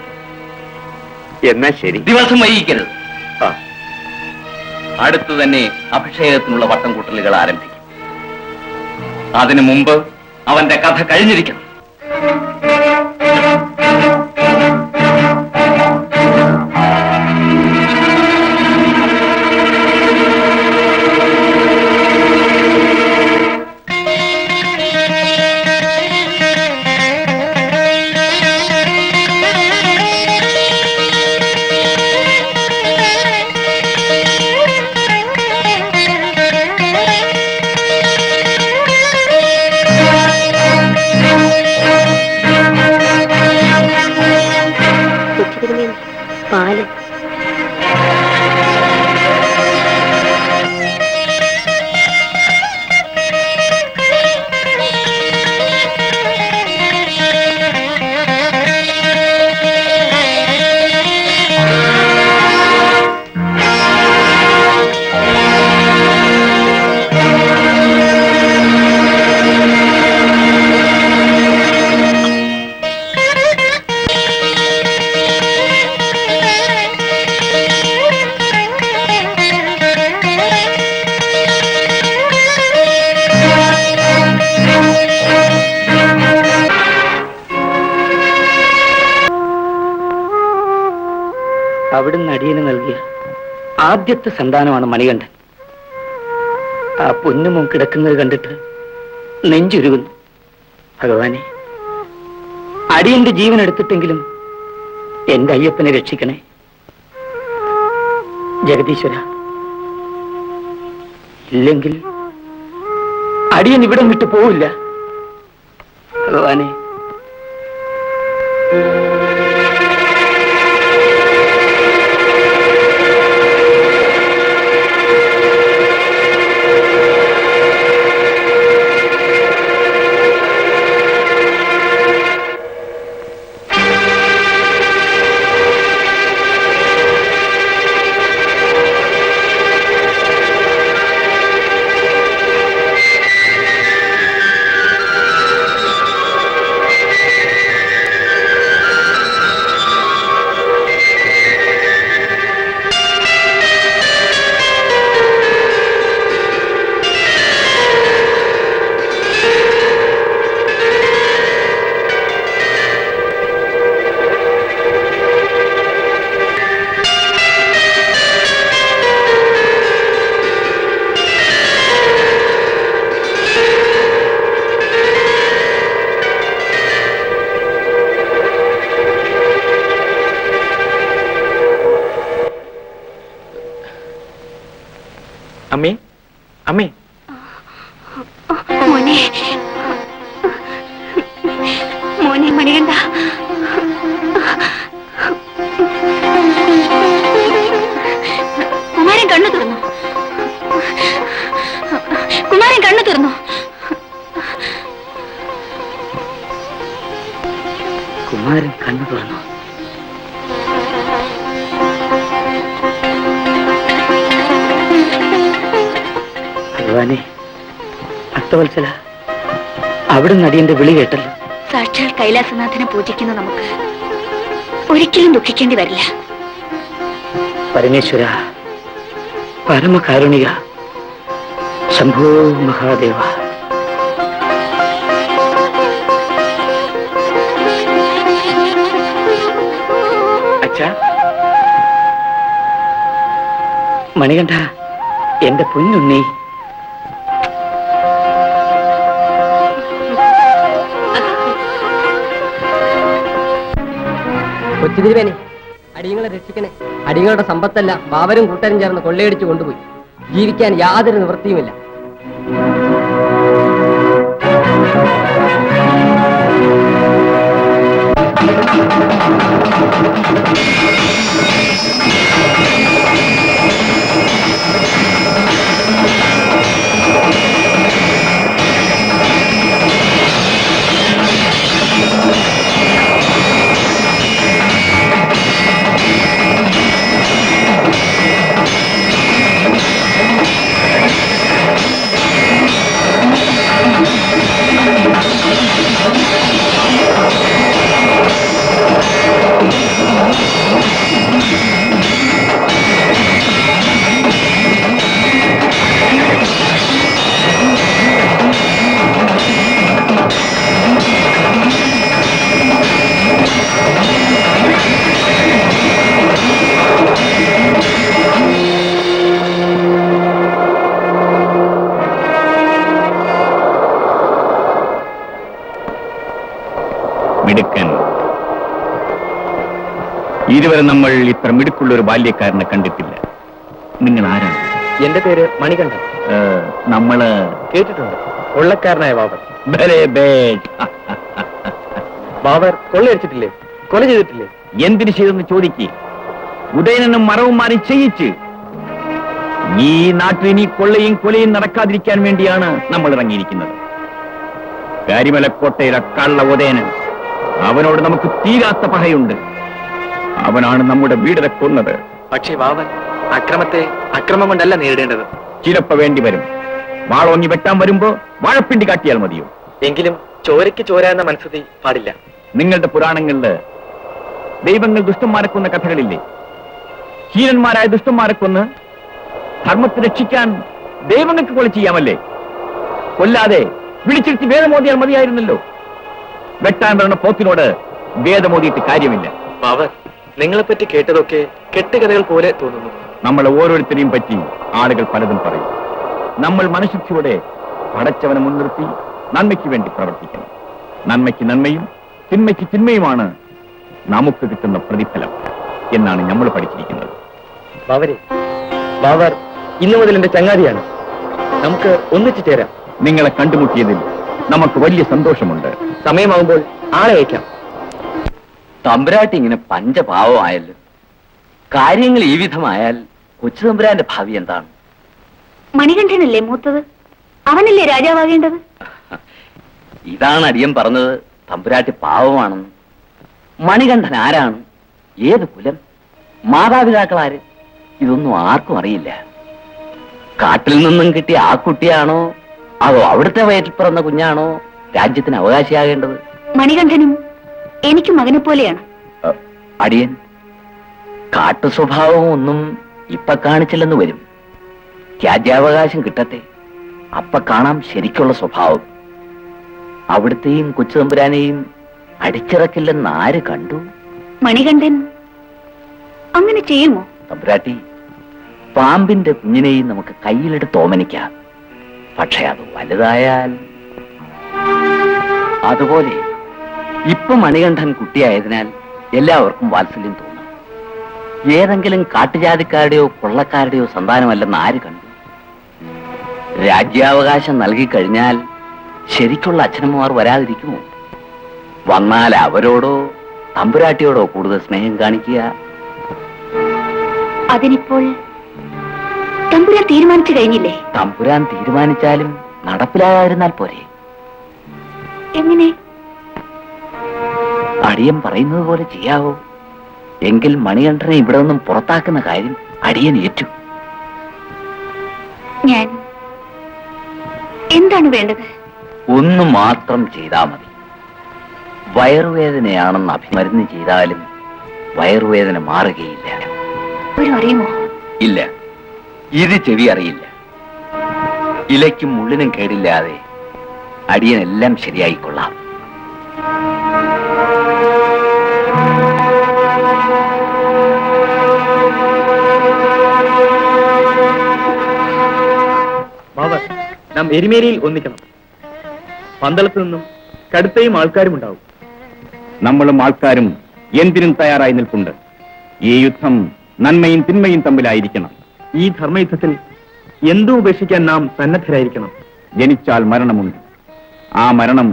B: എന്നാ ശരി.
A: ദിവസം വൈകിക്കരുത്. അടുത്തു തന്നെ അഭിഷേകത്തിനുള്ള വട്ടം കൂട്ടലുകൾ ആരംഭിക്കും. അതിനു മുമ്പ് അവന്റെ കഥ കഴിഞ്ഞിരിക്കണം.
G: അവിടുന്ന് അടിയന് നൽകിയ ആദ്യത്തെ സന്താനമാണ് മണികണ്ഠൻ. ആ പൊന്നുമോൻ കിടക്കുന്നത് കണ്ടിട്ട് നെഞ്ചുരുകുന്നു. ഭഗവാനെ, അടിയന്റെ ജീവൻ എടുത്തിട്ടെങ്കിലും എന്റെ അയ്യപ്പനെ രക്ഷിക്കണേ. ജഗദീശ്വര, ഇല്ലെങ്കിൽ അടിയൻ ഇവിടം വിട്ടു പോവില്ല. ഭഗവാനെ,
A: അമ്മേ, അമ്മേ,
C: മോനെ, മോനെ മണികണ്ഠ, കുമാരൻ കണ്ണു തുറന്നു. കുമാരൻ കണ്ണു തുറന്നു.
G: കുമാരൻ കണ്ണു തുറന്നു. ഭഗവാനെ, ഭക്തവത്സല, അവിടുന്ന് അടിയന്റെ വിളി കേട്ടല്ലോ.
C: സാക്ഷാൽ കൈലാസനാഥനെ പൂജിക്കുന്ന നമുക്ക് ഒരിക്കലും ദുഃഖിക്കേണ്ടി വരില്ല.
G: പരമേശ്വര, പരമകാരുണിക, ശംഭോ മഹാദേവ.
A: അച്ഛാ,
G: മണികണ്ഠ, എന്റെ പൊന്നുണ്ണി.
H: കൊച്ചുതിരുവേനെ, അടിയങ്ങളെ രക്ഷിക്കണേ. അടിയങ്ങളുടെ സമ്പത്തല്ല ബാവരും കൂട്ടരും ചേർന്ന് കൊള്ളയടിച്ചു കൊണ്ടുപോയി. ജീവിക്കാൻ യാതൊരു നിവൃത്തിയുമില്ല.
A: മിടുക്കൻ. ഇതുവരെ നമ്മൾ ഇത്ര മിടുക്കുള്ള ഒരു ബാല്യക്കാരനെ കണ്ടിട്ടില്ല. നിങ്ങൾ ആരാണ്?
H: എന്റെ പേര് മണികണ്ഠൻ.
A: നമ്മള്
H: കേട്ടിട്ടുണ്ട്. കൊള്ളക്കാരനായ ബാബർ.
A: ബാബർ
H: കൊള്ളയടിച്ചിട്ടില്ലേ? കൊല ചെയ്തിട്ടില്ലേ?
A: എന്തിനു ചെയ്തെന്ന് ചോദിക്ക്. ഉദയനെന്നും മറവുമാറി ചെയ്യിച്ച് ഈ നാട്ടിൽ ഇനി കൊള്ളയും കൊലയും നടക്കാതിരിക്കാൻ വേണ്ടിയാണ് നമ്മൾ ഇറങ്ങിയിരിക്കുന്നത്. കാരിമലക്കോട്ടയിലെ കള്ള ഉദയനൻ, അവനോട് നമുക്ക് തീരാത്ത പകയുണ്ട്. അവനാണ് നമ്മുടെ വീടിനെ കൊന്നത്.
B: പക്ഷേ ബാബൻ അക്രമത്തെ അക്രമം കൊണ്ടല്ല നേരിടേണ്ടത്.
A: ചിലപ്പോ വേണ്ടി വരും. വാളോങ്ങി വെട്ടാൻ വരുമ്പോ വാഴപ്പിണ്ടി കാട്ടിയാൽ മതിയോ?
B: എങ്കിലും ചോരയ്ക്ക് ചോര എന്ന മനസ്സതി പാടില്ല.
A: നിങ്ങളുടെ പുരാണങ്ങളില് ദൈവങ്ങൾ ദുഷ്ടന്മാരെ കൊന്ന കഥകളില്ലേ? ഹീനന്മാരായ ദുഷ്ടന്മാരെ കൊന്ന് ധർമ്മത്തെ രക്ഷിക്കാൻ ദൈവങ്ങൾക്ക് കൊല ചെയ്യാമല്ലേ? കൊല്ലാതെ വിളിച്ചിരുത്തി വേദമോദിയാൽ മതിയായിരുന്നല്ലോ. വെട്ടാൻ പറഞ്ഞ പോത്തിനോട് വേദമോദിയിട്ട് കാര്യമില്ല.
B: ബാബർ, നിങ്ങളെപ്പറ്റി കേട്ടതൊക്കെ കെട്ടുകഥകൾ പോലെ തോന്നുന്നു.
A: നമ്മൾ ഓരോരുത്തരെയും പറ്റി ആളുകൾ പലതും പറയും. നമ്മൾ മനഃശുദ്ധിയോടെ പടച്ചവനെ മുൻനിർത്തി നന്മയ്ക്ക് വേണ്ടി പ്രവർത്തിക്കണം. നന്മയ്ക്ക് നന്മയും തിന്മയ്ക്ക് തിന്മയുമാണ് നമുക്ക് കിട്ടുന്ന പ്രതിഫലം എന്നാണ് നമ്മൾ പഠിച്ചിരിക്കുന്നത്.
B: ബാവർ ഇന്നു മുതൽ എന്റെ ചങ്ങാതിയാണ്. നമുക്ക് ഒന്നിച്ചു ചേരാം.
A: നിങ്ങളെ കണ്ടുമുട്ടിയതിൽ നമുക്ക് വലിയ സന്തോഷമുണ്ട്.
B: സമയമാകുമ്പോൾ ആളെ അയക്കാം.
E: തമ്പുരാട്ടി ഇങ്ങനെ പഞ്ചപാവമായല്ലോ. കാര്യങ്ങൾ ഈ വിധമായാൽ കൊച്ചു തമ്പുരാന്റെ ഭാവി എന്താണ്?
C: മണികണ്ഠനല്ലേ മൂത്തത്? അവനല്ലേ രാജാവാകേണ്ടത്?
E: ഇതാണ് അടിയൻ പറഞ്ഞത്, തമ്പുരാട്ടി പാവമാണെന്ന്. മണികണ്ഠൻ ആരാണ്? ഏത് കുലം? മാതാപിതാക്കളാര്? ഇതൊന്നും ആർക്കും അറിയില്ല. കാട്ടിൽ നിന്നും കിട്ടിയ ആ കുട്ടിയാണോ അതോ അവിടുത്തെ വയറ്റിൽ പിറന്ന കുഞ്ഞാണോ രാജ്യത്തിന് അവകാശിയാകേണ്ടത്?
C: മണികണ്ഠനും എനിക്ക് മകനെ പോലെയാണ്.
E: അടിയൻ കാട്ടു സ്വഭാവവും ഒന്നും ഇപ്പൊ കാണിച്ചില്ലെന്ന് വരും. രാജ്യാവകാശം കിട്ടട്ടെ, അപ്പ കാണാം ശരിക്കുള്ള സ്വഭാവം. അവിടുത്തെയും കൊച്ചു തമ്പുരാനെയും അടിച്ചിറക്കില്ലെന്ന് ആര് കണ്ടു?
C: മണികണ്ഠൻ അങ്ങനെ ചെയ്യുമോ?
E: തമ്പുരാട്ടി, പാമ്പിന്റെ കുഞ്ഞിനെയും നമുക്ക് കയ്യിലെടുത്ത് ഓമനിക്കാം. പക്ഷെ അത് വലുതായാൽ അതുപോലെ ഇപ്പൊ മണികണ്ഠൻ കുട്ടിയായതിനാൽ എല്ലാവർക്കും വാത്സല്യം തോന്നും. ഏതെങ്കിലും കാട്ടുജാതിക്കാരുടെയോ കൊള്ളക്കാരുടെയോ സന്താനമല്ലെന്ന് ആര് കണ്ടു? രാജ്യാവകാശം നൽകിക്കഴിഞ്ഞാൽ ശരിക്കുള്ള അച്ഛനമ്മമാർ വരാതിരിക്കുമോ? വന്നാൽ അവരോടോ തമ്പുരാട്ടിയോടോ കൂടുതൽ സ്നേഹം കാണിക്കുക.
C: അതിനിപ്പോൾ തമ്പുരാൻ തീരുമാനിച്ചു കഴിഞ്ഞില്ലേ?
E: തമ്പുരാൻ തീരുമാനിച്ചാലും നടപ്പിലാകാതിരുന്നാൽ പോരെ?
C: എങ്ങനെ?
E: അടിയൻ പറയുന്നത് പോലെ ചെയ്യാവോ? എങ്കിൽ മണികണ്ഠനെ ഇവിടെ നിന്നും പുറത്താക്കുന്ന കാര്യം അടിയൻ ഏറ്റു.
C: ഞാൻ എന്താണ് വേണ്ടത്?
E: ഒന്ന് മാത്രം ചെയ്താൽ മതി. വയറുവേദനയാണെന്ന് അഭിമരുന്ന് ചെയ്താലും വയറുവേദന മാറുകയില്ല.
C: ഒരു അറിയുമോ?
E: ഇല്ല, ഇത് ചെവി അറിയില്ല. ഇലയ്ക്കും മുള്ളിനും കേടില്ലാതെ അടിയനെല്ലാം ശരിയായിക്കൊള്ളാം.
B: നാം എരിമേലിയിൽ ഒന്നിക്കണം. പന്തളത്ത് നിന്നും കടുത്തയും ആൾക്കാരും ഉണ്ടാവും.
A: നമ്മളും ആൾക്കാരും എന്തിനും തയ്യാറായി നിൽപ്പുണ്ട്. ഈ യുദ്ധം നന്മയും തിന്മയും തമ്മിലായിരിക്കണം.
B: ഈ ധർമ്മയുദ്ധത്തിൽ എന്തും ഉപേക്ഷിക്കാൻ നാം സന്നദ്ധരായിരിക്കണം.
A: ജനിച്ചാൽ മരണമുണ്ട്. ആ മരണം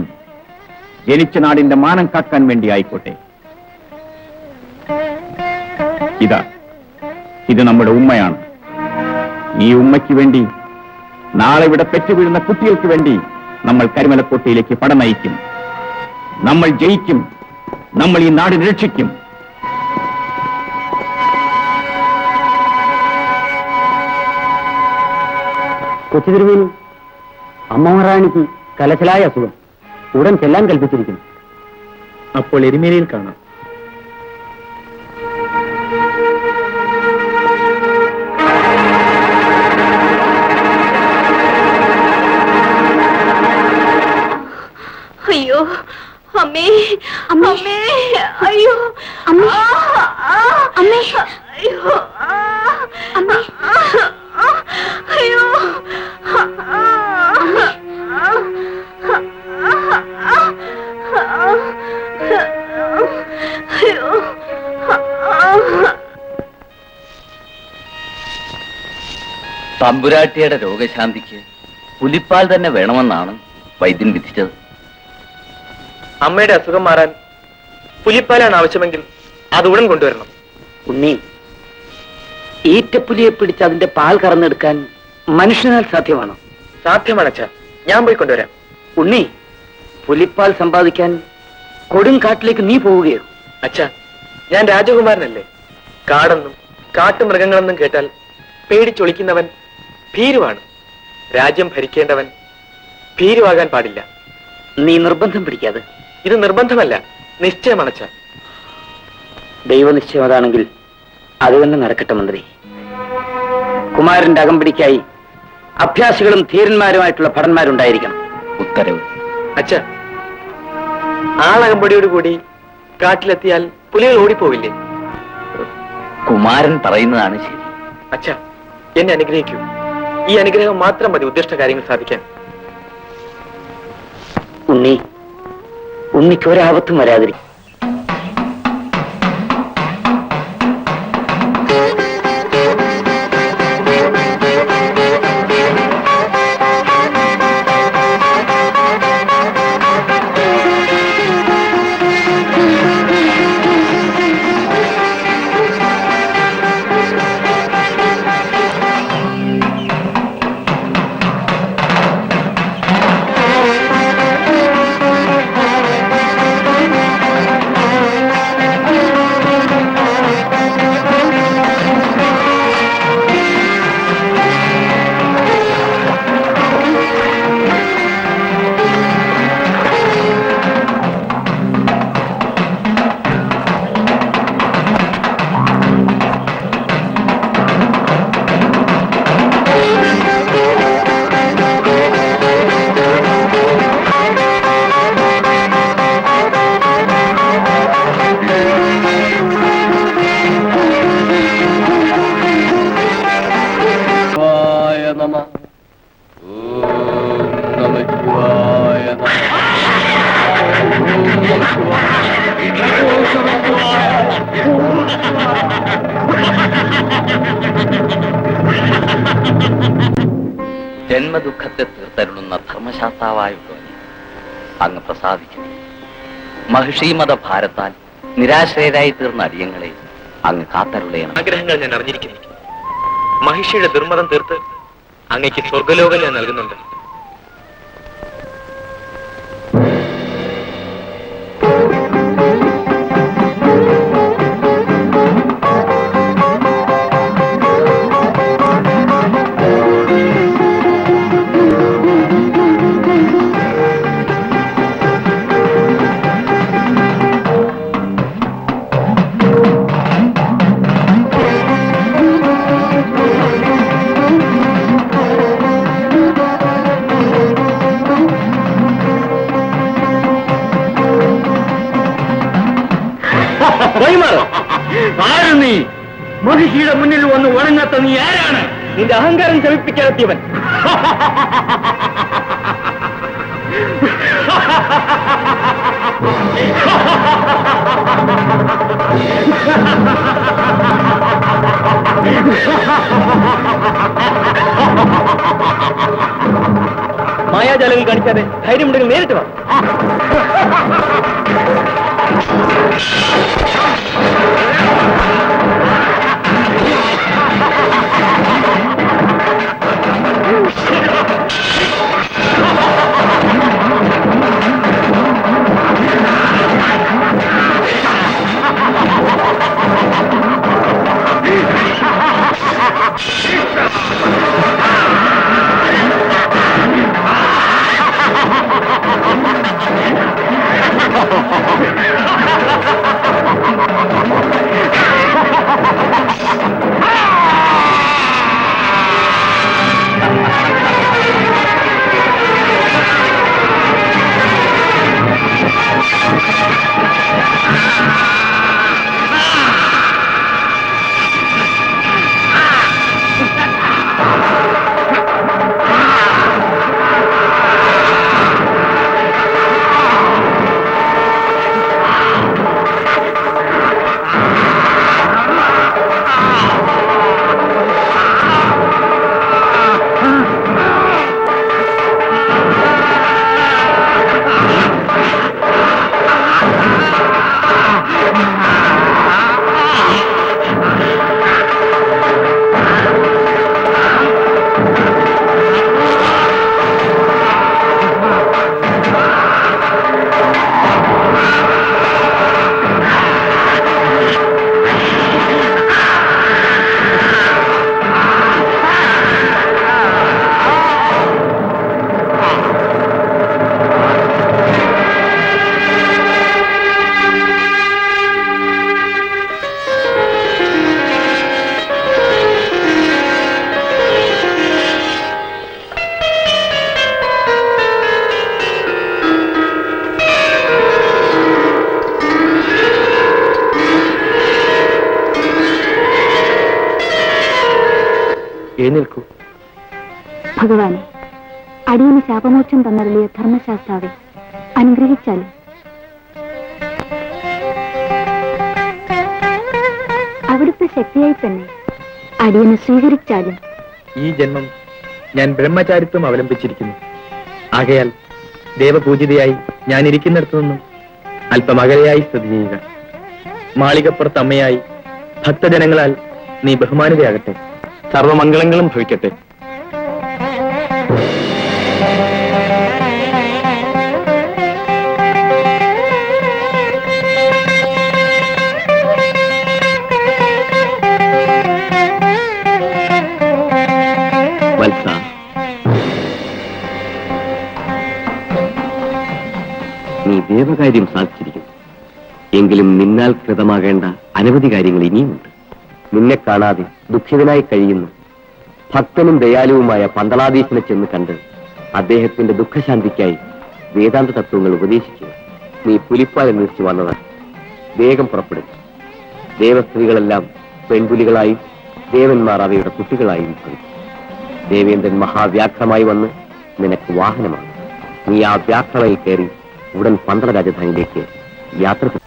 A: ജനിച്ച നാടിന്റെ മാനം കാക്കാൻ വേണ്ടി ആയിക്കോട്ടെ. ഇത് നമ്മുടെ ഉമ്മയാണ്. ഈ ഉമ്മയ്ക്ക് വേണ്ടി, നാളെ ഇവിടെ പെറ്റുവീഴുന്ന കുട്ടികൾക്ക് വേണ്ടി നമ്മൾ കരിമലക്കോട്ടയിലേക്ക് പട നയിക്കും. നമ്മൾ ജയിക്കും. നമ്മൾ ഈ നാടിനെ രക്ഷിക്കും.
G: കൊച്ചുതിരുമേനി, അമ്മമാറാണിക്ക് കലശലായ അസുഖം. ഉടൻ ചെല്ലാൻ കൽപ്പിച്ചിരിക്കുന്നു.
B: അപ്പോൾ എരിമേലിയിൽ കാണാം.
F: അയ്യോ അമ്മേ, അമ്മേ, അയ്യോ
C: അമ്മേ, അമ്മേ,
F: അയ്യോ അമ്മേ, അയ്യോ
E: തമ്പുരാട്ടിയുടെ രോഗശാന്തിക്ക് പുലിപ്പാൽ തന്നെ വേണമെന്നാണ് വൈദ്യൻ വിധിച്ചത്.
B: അമ്മയുടെ അസുഖം മാറാൻ പുലിപ്പാലാണ് ആവശ്യമെങ്കിൽ അത് ഉടൻ കൊണ്ടുവരണം.
G: ഉണ്ണി, ഈറ്റപ്പുലിയെ പിടിച്ച് അതിന്റെ പാൽ കറന്നെടുക്കാൻ മനുഷ്യനാൽ സാധ്യമാണോ?
B: സാധ്യമാണ് അച്ഛാ, ഞാൻ പോയി കൊണ്ടുവരാം.
G: ഉണ്ണി, പുലിപ്പാൽ സമ്പാദിക്കാൻ കൊടുങ്കാട്ടിലേക്ക് നീ പോവുകയോ?
B: അച്ഛാ, ഞാൻ രാജകുമാരനല്ലേ. കാടെന്നും കാട്ടുമൃഗങ്ങളെന്നും കേട്ടാൽ പേടിച്ചൊളിക്കുന്നവൻ ഭീരുവാണ്. രാജ്യം ഭരിക്കേണ്ടവൻ ഭീരുവാകാൻ പാടില്ല.
G: നീ നിർബന്ധം പിടിക്കാതെ.
B: ഇത് നിർബന്ധമല്ല, നിശ്ചയമാണ് അച്ഛാ.
G: ദൈവനിശ്ചയം അതാണെങ്കിൽ അത് തന്നെ നടക്കട്ടെ മന്ത്രി. കുമാരന്റെ അകമ്പടിക്കായി അഭ്യാസികളും ധീരന്മാരുമായിട്ടുള്ള ഭടന്മാരുണ്ടായിരിക്കണം.
E: ഉത്തരവ്.
B: അച്ഛാ, ആളകമ്പടിയോടുകൂടി കാട്ടിലെത്തിയാൽ പുലികൾ ഓടിപ്പോവില്ലേ?
E: കുമാരൻ പറയുന്നതാണ് ശരി.
B: അച്ഛാ, എന്നെ അനുഗ്രഹിക്കൂ. ഈ അനുഗ്രഹം മാത്രം മതി ഉദ്ദിഷ്ട കാര്യങ്ങൾ സാധിക്കാൻ.
E: ഉണ്ണിക്ക് ഒരാപത്തും വരാതിരിക്കും. ജന്മദുഃഖത്തെ തീർത്തരുളുന്ന ധർമ്മശാസ്താവായുള്ളവനെ അങ്ങ് പ്രസാദിക്കുന്നു. മഹിഷീമത ഭാരത്താൽ നിരാശ്രയരായി തീർന്ന അടിയങ്ങളെ അങ്ങ് കാത്തരുളയണം.
B: ആഗ്രഹങ്ങൾ ഞാൻ അറിഞ്ഞിരിക്കുന്നു. മഹിഷിയുടെ ദുർമതം തീർത്ത് അങ്ങയ്ക്ക് സ്വർഗലോകം ഞാൻ നൽകുന്നുണ്ട്.
A: ആര് നീ? മഹിഷിയുടെ മുന്നിൽ വന്ന് ഉണങ്ങാത്ത നീ ആരാണ്?
B: നിന്റെ അഹങ്കാരം ചലിപ്പിക്കാനെത്തിയവൻ. മായാജാലങ്ങൾ കാണിക്കാതെ ധൈര്യമുണ്ടെങ്കിൽ നേരിട്ട് വാ.
D: എഴുന്നേൽക്കൂ.
C: ഭഗവാനെ, അടിയന് ശാപമോക്ഷം തന്നരുളിയ ധർമ്മശാസ്താവെ അനുഗ്രഹിച്ചാലും. അവിടുത്തെ ശക്തിയായി തന്നെ അടിയനെ സ്വീകരിച്ചാലും.
D: ഈ ജന്മം ഞാൻ ബ്രഹ്മചാരിത്വം അവലംബിച്ചിരിക്കുന്നു. ആകയാൽ ദേവപൂജിതയായി ഞാൻ ഇരിക്കുന്നിടത്തു നിന്നും അല്പം അകലെയായി സ്ഥിതി ചെയ്യുക. മാളികപ്പുറത്ത് അമ്മയായി ഭക്തജനങ്ങളാൽ നീ ബഹുമാനിതയാകട്ടെ. സർവമംഗളങ്ങളും ഭവിക്കട്ടെ.
E: നീ ദേവകാര്യം സാധിച്ചിരിക്കുന്നു. എങ്കിലും നിന്നാൽ കൃതമാകേണ്ട അനവധി കാര്യങ്ങൾ ഇനിയുമുണ്ട്. നിന്നെ കാണാതെ ദുഃഖിതനായി കഴിയുന്ന ഭക്തനും ദയാലുവുമായ പന്തളാധീശനെ ചെന്ന് കണ്ട് അദ്ദേഹത്തിന്റെ ദുഃഖശാന്തിക്കായി വേദാന്ത തത്വങ്ങൾ ഉപദേശിക്കുക. നീ പുലിപ്പാൽ അന്വേഷിച്ച് വന്നതാണ്. വേഗം പുറപ്പെടുക. ദേവസ്ത്രീകളെല്ലാം പെൺപുലികളായും ദേവന്മാർ അവയുടെ കുട്ടികളായും ഭവിക്കും. ദേവേന്ദ്രൻ മഹാവ്യാഘ്രമായി വന്ന് നിനക്ക് വാഹനമാണ്. നീ ആ വ്യാഘ്രമയിൽ കയറി ഉടൻ പന്തള രാജധാനിയിലേക്ക് യാത്ര ചെയ്യും.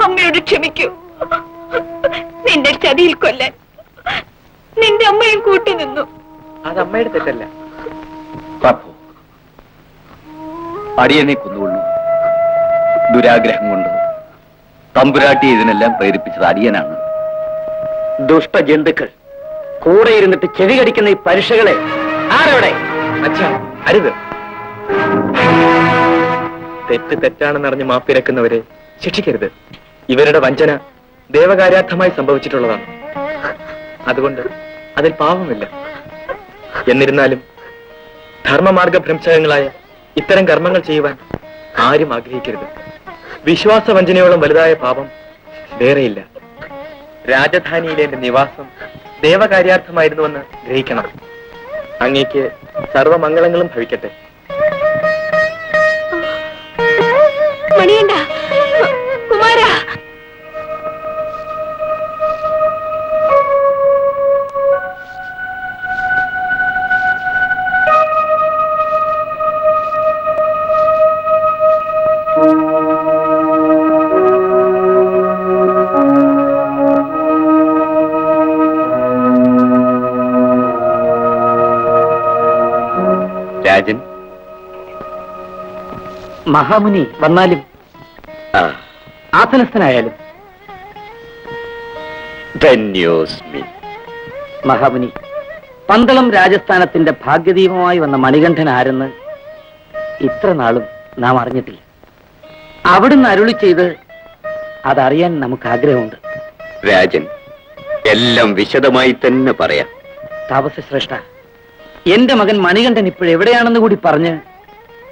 F: അമ്മയോട് ക്ഷമിക്കൂ. നിന്റെ ചതിയിൽ കൊല്ലാൻ നിന്റെ അമ്മയും കൂട്ടുനിന്നു.
D: അത് അമ്മയുടെ തെറ്റല്ല.
A: പ്രഭു, അടിയനെ കൊന്നുകൊള്ളു. ദുരാഗ്രഹം കൊണ്ട് തമ്പുരാട്ടി ഇതിനെല്ലാം പ്രേരിപ്പിച്ചത് അടിയനാണ്.
B: ദുഷ്ടജന്തുക്കൾ കൂടെ ഇരുന്നിട്ട് ചെവി കടിക്കുന്ന ഈ പരീക്ഷകളെ ആരവിടെ?
D: അച്ഛാ, അരുത്. തെറ്റ് തെറ്റാണെന്നറിഞ്ഞ് മാപ്പിരക്കുന്നവരെ ശിക്ഷിക്കരുത്. ഇവരുടെ വഞ്ചന ദേവകാര്യാർത്ഥമായി സംഭവിച്ചിട്ടുള്ളതാണ്. അതുകൊണ്ട് അതിൽ പാപമില്ല. എന്നിരുന്നാലും ധർമ്മമാർഗഭ്രംശകങ്ങളായ ഇത്തരം കർമ്മങ്ങൾ ചെയ്യുവാൻ ആരും ആഗ്രഹിക്കരുത്. വിശ്വാസവഞ്ചനയോളം വലുതായ പാപം വേറെയില്ല. രാജധാനിയിലെ എന്റെ നിവാസം ദേവകാര്യാർത്ഥമായിരുന്നുവെന്ന് ഗ്രഹിക്കണം. അങ്ങേക്ക് സർവമംഗളങ്ങളും ഭവിക്കട്ടെ.
F: മണിയണ്ട കുമാര,
E: രാജൻ,
B: മഹാമുനി വന്നാലും ആസനസ്ഥനായാലും
E: ധന്യോസ്മി.
B: മഹാമുനി, പന്തളം രാജസ്ഥാനത്തിന്റെ ഭാഗ്യദീപമായി വന്ന മണികണ്ഠൻ ആരെന്ന് ഇത്ര നാളും നാം അറിഞ്ഞിട്ടില്ല. അവിടുന്ന് അരുളി ചെയ്ത് അതറിയാൻ നമുക്ക് ആഗ്രഹമുണ്ട്.
E: രാജൻ, എല്ലാം വിശദമായി തന്നെ പറയാം.
B: താപസശ്രേഷ്ഠ, എന്റെ മകൻ മണികണ്ഠൻ ഇപ്പോഴെവിടെയാണെന്ന് കൂടി പറഞ്ഞ്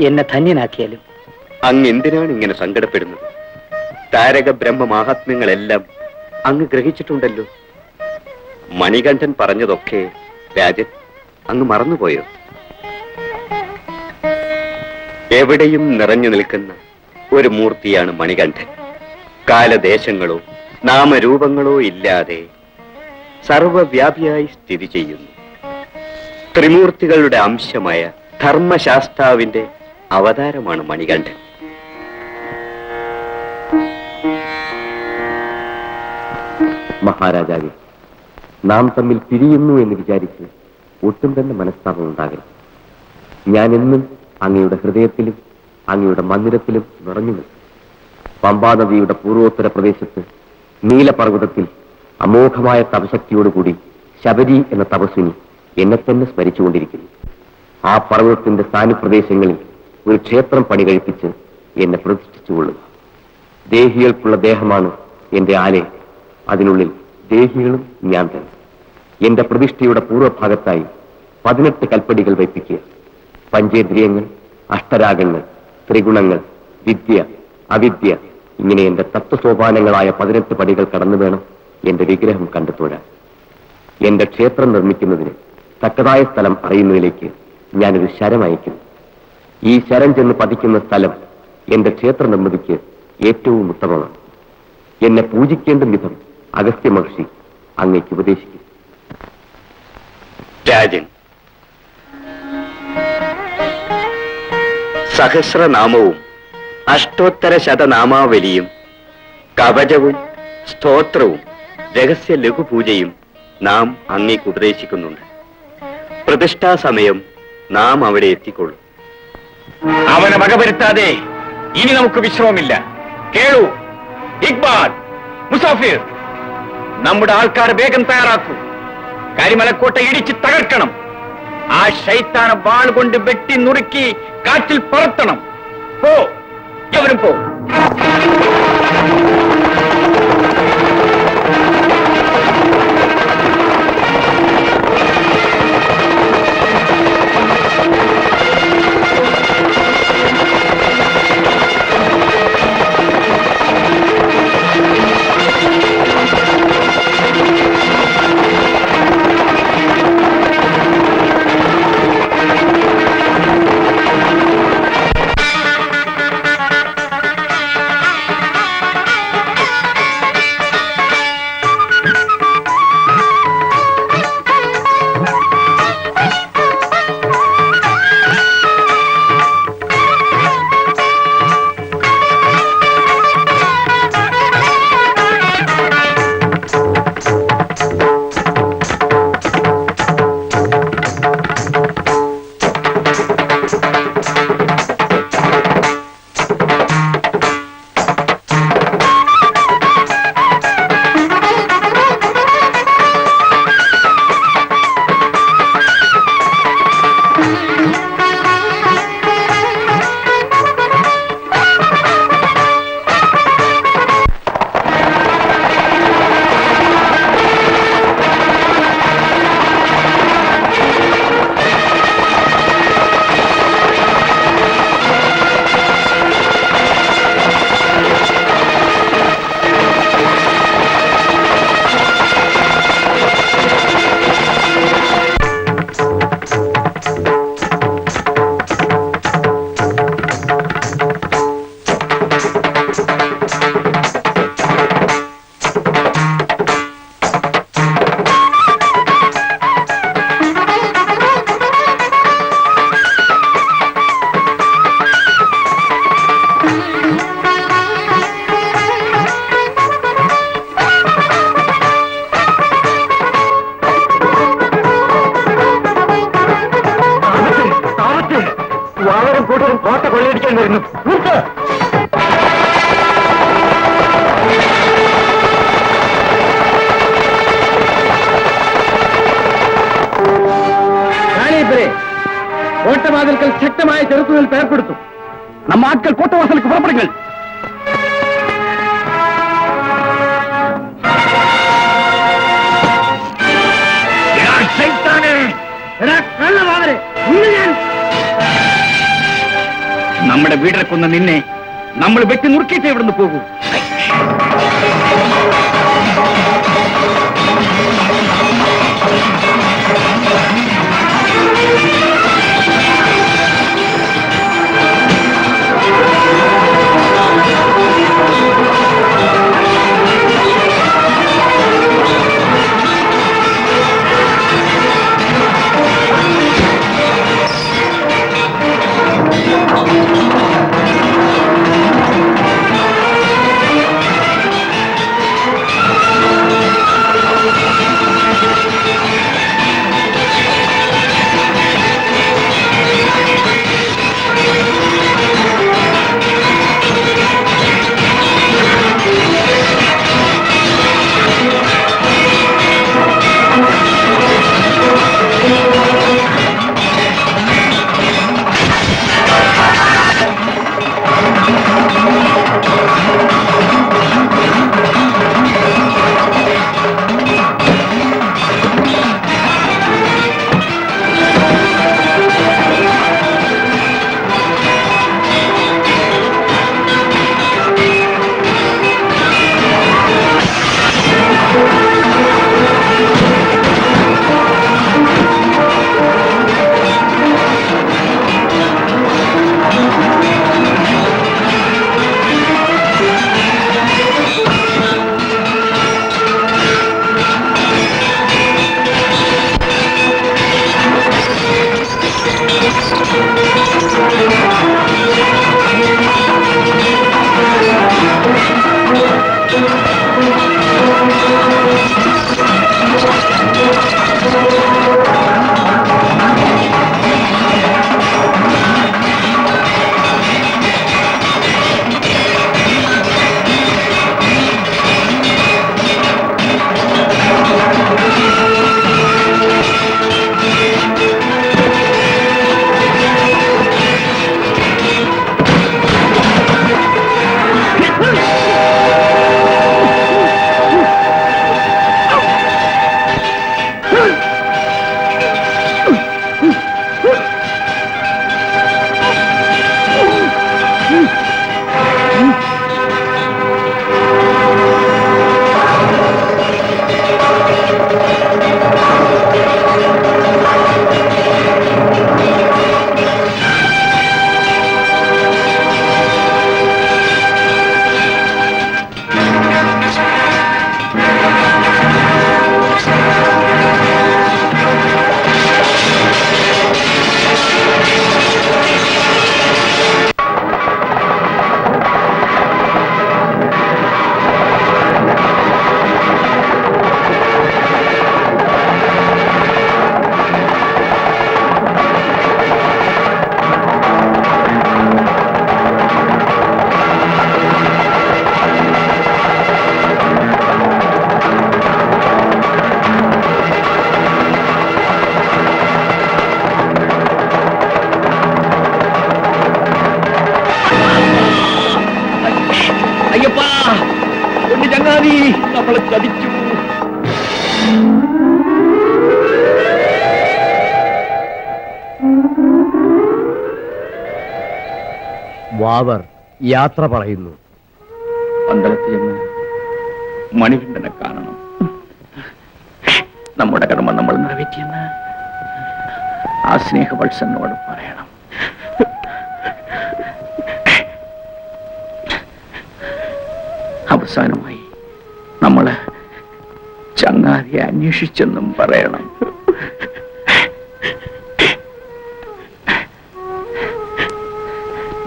B: എന്നെ ധന്യനാക്കിയാലും.
E: അങ്ങ് എന്തിനാണ് ഇങ്ങനെ സങ്കടപ്പെടുന്നത്? താരക ബ്രഹ്മ മാഹാത്മ്യങ്ങളെല്ലാം അങ്ങ് ഗ്രഹിച്ചിട്ടുണ്ടല്ലോ. മണികണ്ഠൻ പറഞ്ഞതൊക്കെ രാജൻ അങ്ങ് മറന്നുപോയോ? എവിടെയും നിറഞ്ഞു നിൽക്കുന്ന ഒരു മൂർത്തിയാണ് മണികണ്ഠൻ. കാലദേശങ്ങളോ നാമരൂപങ്ങളോ ഇല്ലാതെ സർവവ്യാപിയായി സ്ഥിതി ചെയ്യുന്നു. ത്രിമൂർത്തികളുടെ അംശമായ ധർമ്മശാസ്താവിന്റെ അവതാരമാണ് മണികണ്ഠൻ. മഹാരാജാവേ, നാം തമ്മിൽ പിരിയുന്നു എന്ന് വിചാരിച്ച് ഒട്ടും തന്നെ മനസ്താപം ഉണ്ടാകരുത്. ഞാൻ എന്നും അങ്ങയുടെ ഹൃദയത്തിലും അങ്ങയുടെ മന്ദിരത്തിലും നിറഞ്ഞു നിൽക്കും. പമ്പാനദിയുടെ പൂർവോത്തര പ്രദേശത്ത് നീലപർവ്വതത്തിൽ അമോഘമായ തപശക്തിയോടുകൂടി ശബരി എന്ന തപസ്വിനി എന്നെ തന്നെ സ്മരിച്ചുകൊണ്ടിരിക്കുന്നു. ആ പർവ്വതത്തിന്റെ സ്ഥാനപ്രദേശങ്ങളിൽ ഒരു ക്ഷേത്രം പണി കഴിപ്പിച്ച് എന്നെ പ്രതിഷ്ഠിച്ചുകൊള്ളുക. ദേഹികൾക്കുള്ള ദേഹമാണ് എന്റെ ആലയം, അതിനുള്ളിൽ ദേഹികളും ഞാൻ തന്നെ. എന്റെ പ്രതിഷ്ഠയുടെ പൂർവ്വഭാഗത്തായി 18 കൽപ്പടികൾ വയ്പ്പിക്കുക. പഞ്ചേന്ദ്രിയങ്ങൾ, അഷ്ടരാഗങ്ങൾ, ത്രിഗുണങ്ങൾ, വിദ്യ, അവിദ്യ, ഇങ്ങനെ എന്റെ തത്വസോപാനങ്ങളായ 18 പടികൾ കടന്നു വേണം എന്റെ വിഗ്രഹം കണ്ടെത്തോഴാൻ. എന്റെ ക്ഷേത്രം നിർമ്മിക്കുന്നതിന് തക്കതായ സ്ഥലം അറിയുന്നതിലേക്ക് ഞാനൊരു ശരം അയക്കുന്നു. ഈ ശരം ചെന്ന് പതിക്കുന്ന സ്ഥലം എന്റെ ക്ഷേത്ര നിർമ്മിതിക്ക് ഏറ്റവും ഉത്തമമാണ്. എന്നെ പൂജിക്കേണ്ട വിധം അഗസ്ത്യ മഹർഷി അങ്ങേക്ക് ഉപദേശിക്കും.
B: രാജൻ, സഹസ്രനാമവും അഷ്ടോത്തര ശതനാമാവലിയും കവചവും സ്തോത്രവും രഹസ്യ ലഘുപൂജയും നാം അങ്ങേക്ക് ഉപദേശിക്കുന്നുണ്ട്. പ്രതിഷ്ഠാ സമയം നാം അവിടെ എത്തിക്കൊള്ളും.
A: അവനെ വകവരുത്താതെ ഇനി നമുക്ക് വിശ്രമമില്ല. കേളു, ഇക്ബാൽ, മുസാഫിർ, നമ്മുടെ ആൾക്കാർ വേഗം തയ്യാറാക്കൂ. കരിമലക്കോട്ട ഇടിച്ച് തകർക്കണം. ആ ശൈത്താന വാൾ കൊണ്ട് വെട്ടി നുറുക്കി കാറ്റിൽ പറത്തണം. പോ, എവരും പോ.
B: கோட்டவாசல்கள் சட்டமாய ചെറുത്തുനിൽപ്പ് ഏർപ്പെടുത്തും. நம்ம ஆட்கள் கோட்டவாசலுக்கு புறப்படுங்கள்.
A: നമ്മുടെ വീടിനെ കൊന്ന നിന്നെ നമ്മൾ വെട്ടി നുറുക്കിയിട്ട് ഇവിടുന്ന് പോകൂ.
D: വാവർ യാത്ര പറയുന്നു.
A: പന്തളത്ത് ചെന്ന് മണികണ്ഠനെ കാണണം. നമ്മുടെ കടമ നമ്മൾ നിറവേറ്റിയെന്ന് ആ സ്നേഹവത്സനോട് പറയണം. അവസാനമായി നമ്മള് ചങ്ങാതിയെ അന്വേഷിച്ചെന്നും പറയണം.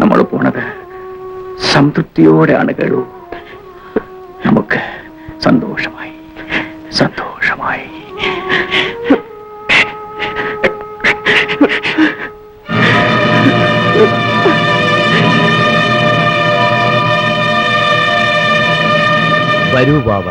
A: നമ്മൾ പോണത് സംതൃപ്തിയോടെയാണ് കേളൂ. നമുക്ക് സന്തോഷമായി സന്തോഷമായി.
D: വരൂ ബാബ.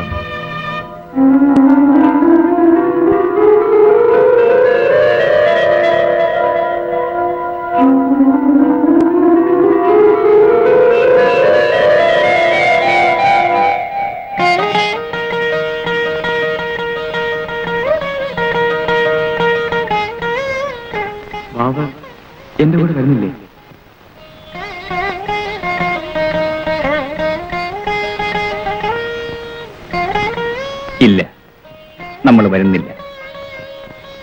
A: ബാബ എന്റെ കൂടെ വരുന്നില്ലേ? ഇല്ല, നമ്മൾ വരുന്നില്ല.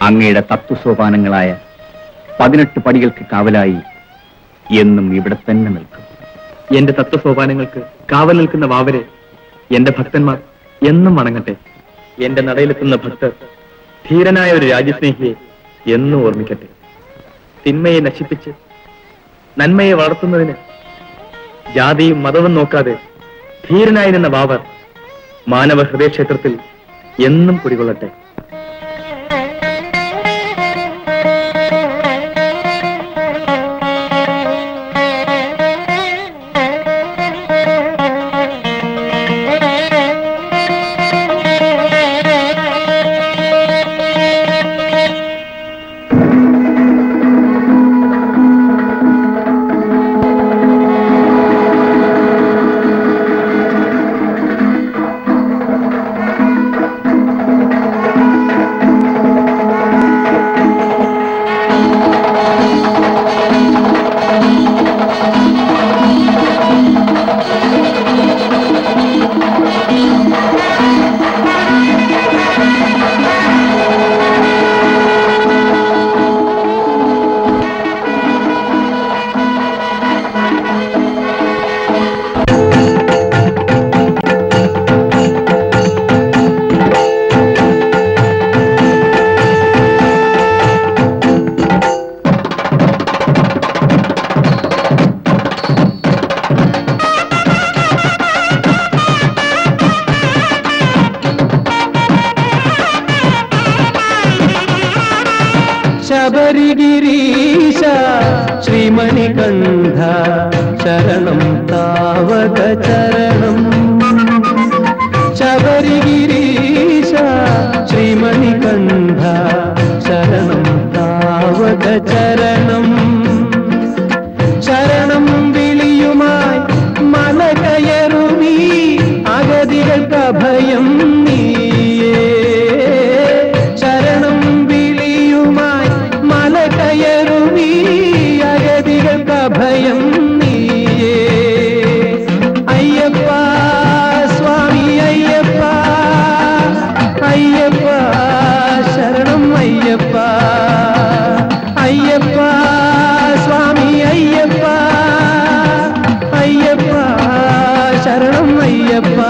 A: അങ്ങയുടെ തത്വസോപാനങ്ങളായ 18 പടികൾക്ക് കാവലായി എന്നും ഇവിടെ തന്നെ നിൽക്കും. എന്റെ തത്വസോപാനങ്ങൾക്ക് കാവൽ നിൽക്കുന്ന വാവരെ എന്റെ ഭക്തന്മാർ എന്നും വണങ്ങട്ടെ. എന്റെ നടയിലെത്തുന്ന ഭക്തർ ധീരനായ ഒരു രാജ്യസ്നേഹിയെ എന്നും ഓർമ്മിക്കട്ടെ. തിന്മയെ നശിപ്പിച്ച് നന്മയെ വളർത്തുന്നതിന് ജാതിയും മതവും നോക്കാതെ ധീരനായി നിന്ന വാവർ മാനവ ഹൃദയക്ഷേത്രത്തിൽ എന്നും കുടികൊള്ളട്ടെ.
I: ശബരിഗിരീശ ശ്രീമണികണ്ഠ ശരണം താവക ചരണം. ശബരിഗിരീശ ശ്രീമണികണ്ഠ ശരണം താവക ചരണം. ശരണം വിളിയുമായി മല കയറുമീ അഗതികൾക്ക് അഭയം നീയേ. ശരണം വിളിയുമായി മല കയറുമീ അഗതികൾക്ക് അഭയം നീയേ. അയ്യപ്പ സ്വാമി അയ്യപ്പ, അയ്യപ്പ ശരണം അയ്യപ്പ, അയ്യപ്പ സ്വാമി അയ്യപ്പ, അയ്യപ്പ ശരണം അയ്യപ്പ.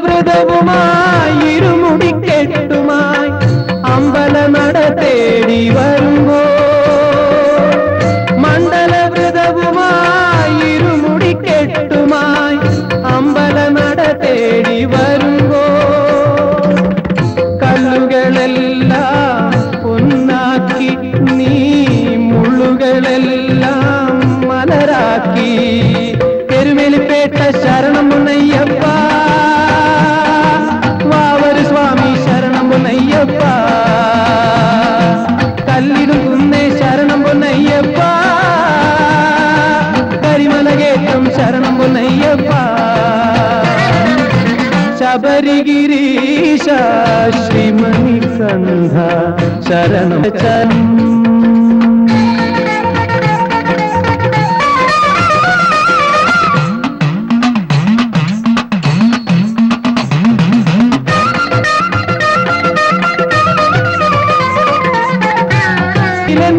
I: മണ്ഡലവ്രതവുമായി ഇരുമുടിക്കെട്ടുമായി അമ്പല നട തേടി വരുമ്പോ. മണ്ഡലവ്രതവുമായി ഇരുമുടിക്കെട്ടുമായി അമ്പല നട തേടി വരുമ്പോ. കല്ലുകളെല്ലാം പൊന്നാക്കി നീ മുള്ളുകളെല്ലാം മലരാക്കി. എരുമേലിപ്പേട്ട ശരണം മുന്നയ്യപ്പ, വാവര് ശബരിഗിരീശ ശ്രീമണികണ്ഠ ശരണം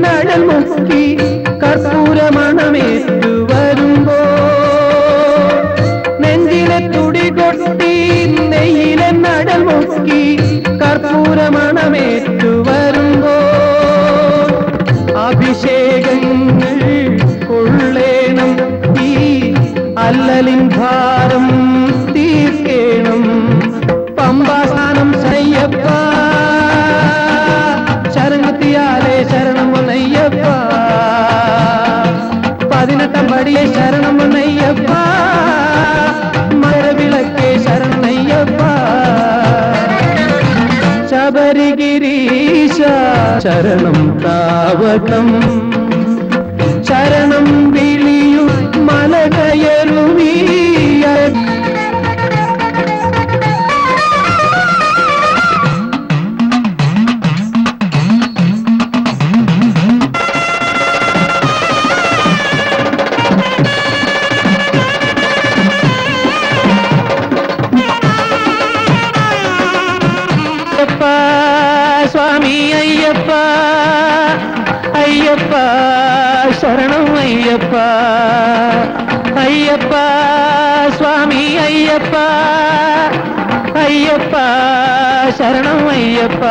I: നഴൽ മുക്കി കർപ്പൂരമണമേറ്റു വരുമ്പോ നെഞ്ചിലെ തുടി കൊട്ടി നെയ്യിലെ നഴൽ മുക്കി കർപ്പൂരമണമേറ്റു വരുമ്പോ അഭിഷേകങ്ങൾ കൊള്ളേണം ഈ അല്ലലിൻ ഭാരം തീർക്കേണം പമ്പാസാനം സയ്യപ്പ ശരണത്തിയാലേ ശരണം പൊന്നയ്യപ്പ 18 പടിയെ ശരണം പൊന്നയ്യപ്പ മരവിളക്കേ ശരണയ്യപ്പ ശബരിഗിരീശ ശരണം താവകം ശരണം വിളിയു മലകയറുമീ സ്വാമി അയ്യപ്പ അയ്യപ്പ ശരണം അയ്യപ്പ അയ്യപ്പ സ്വാമി അയ്യപ്പ അയ്യപ്പ ശരണം അയ്യപ്പ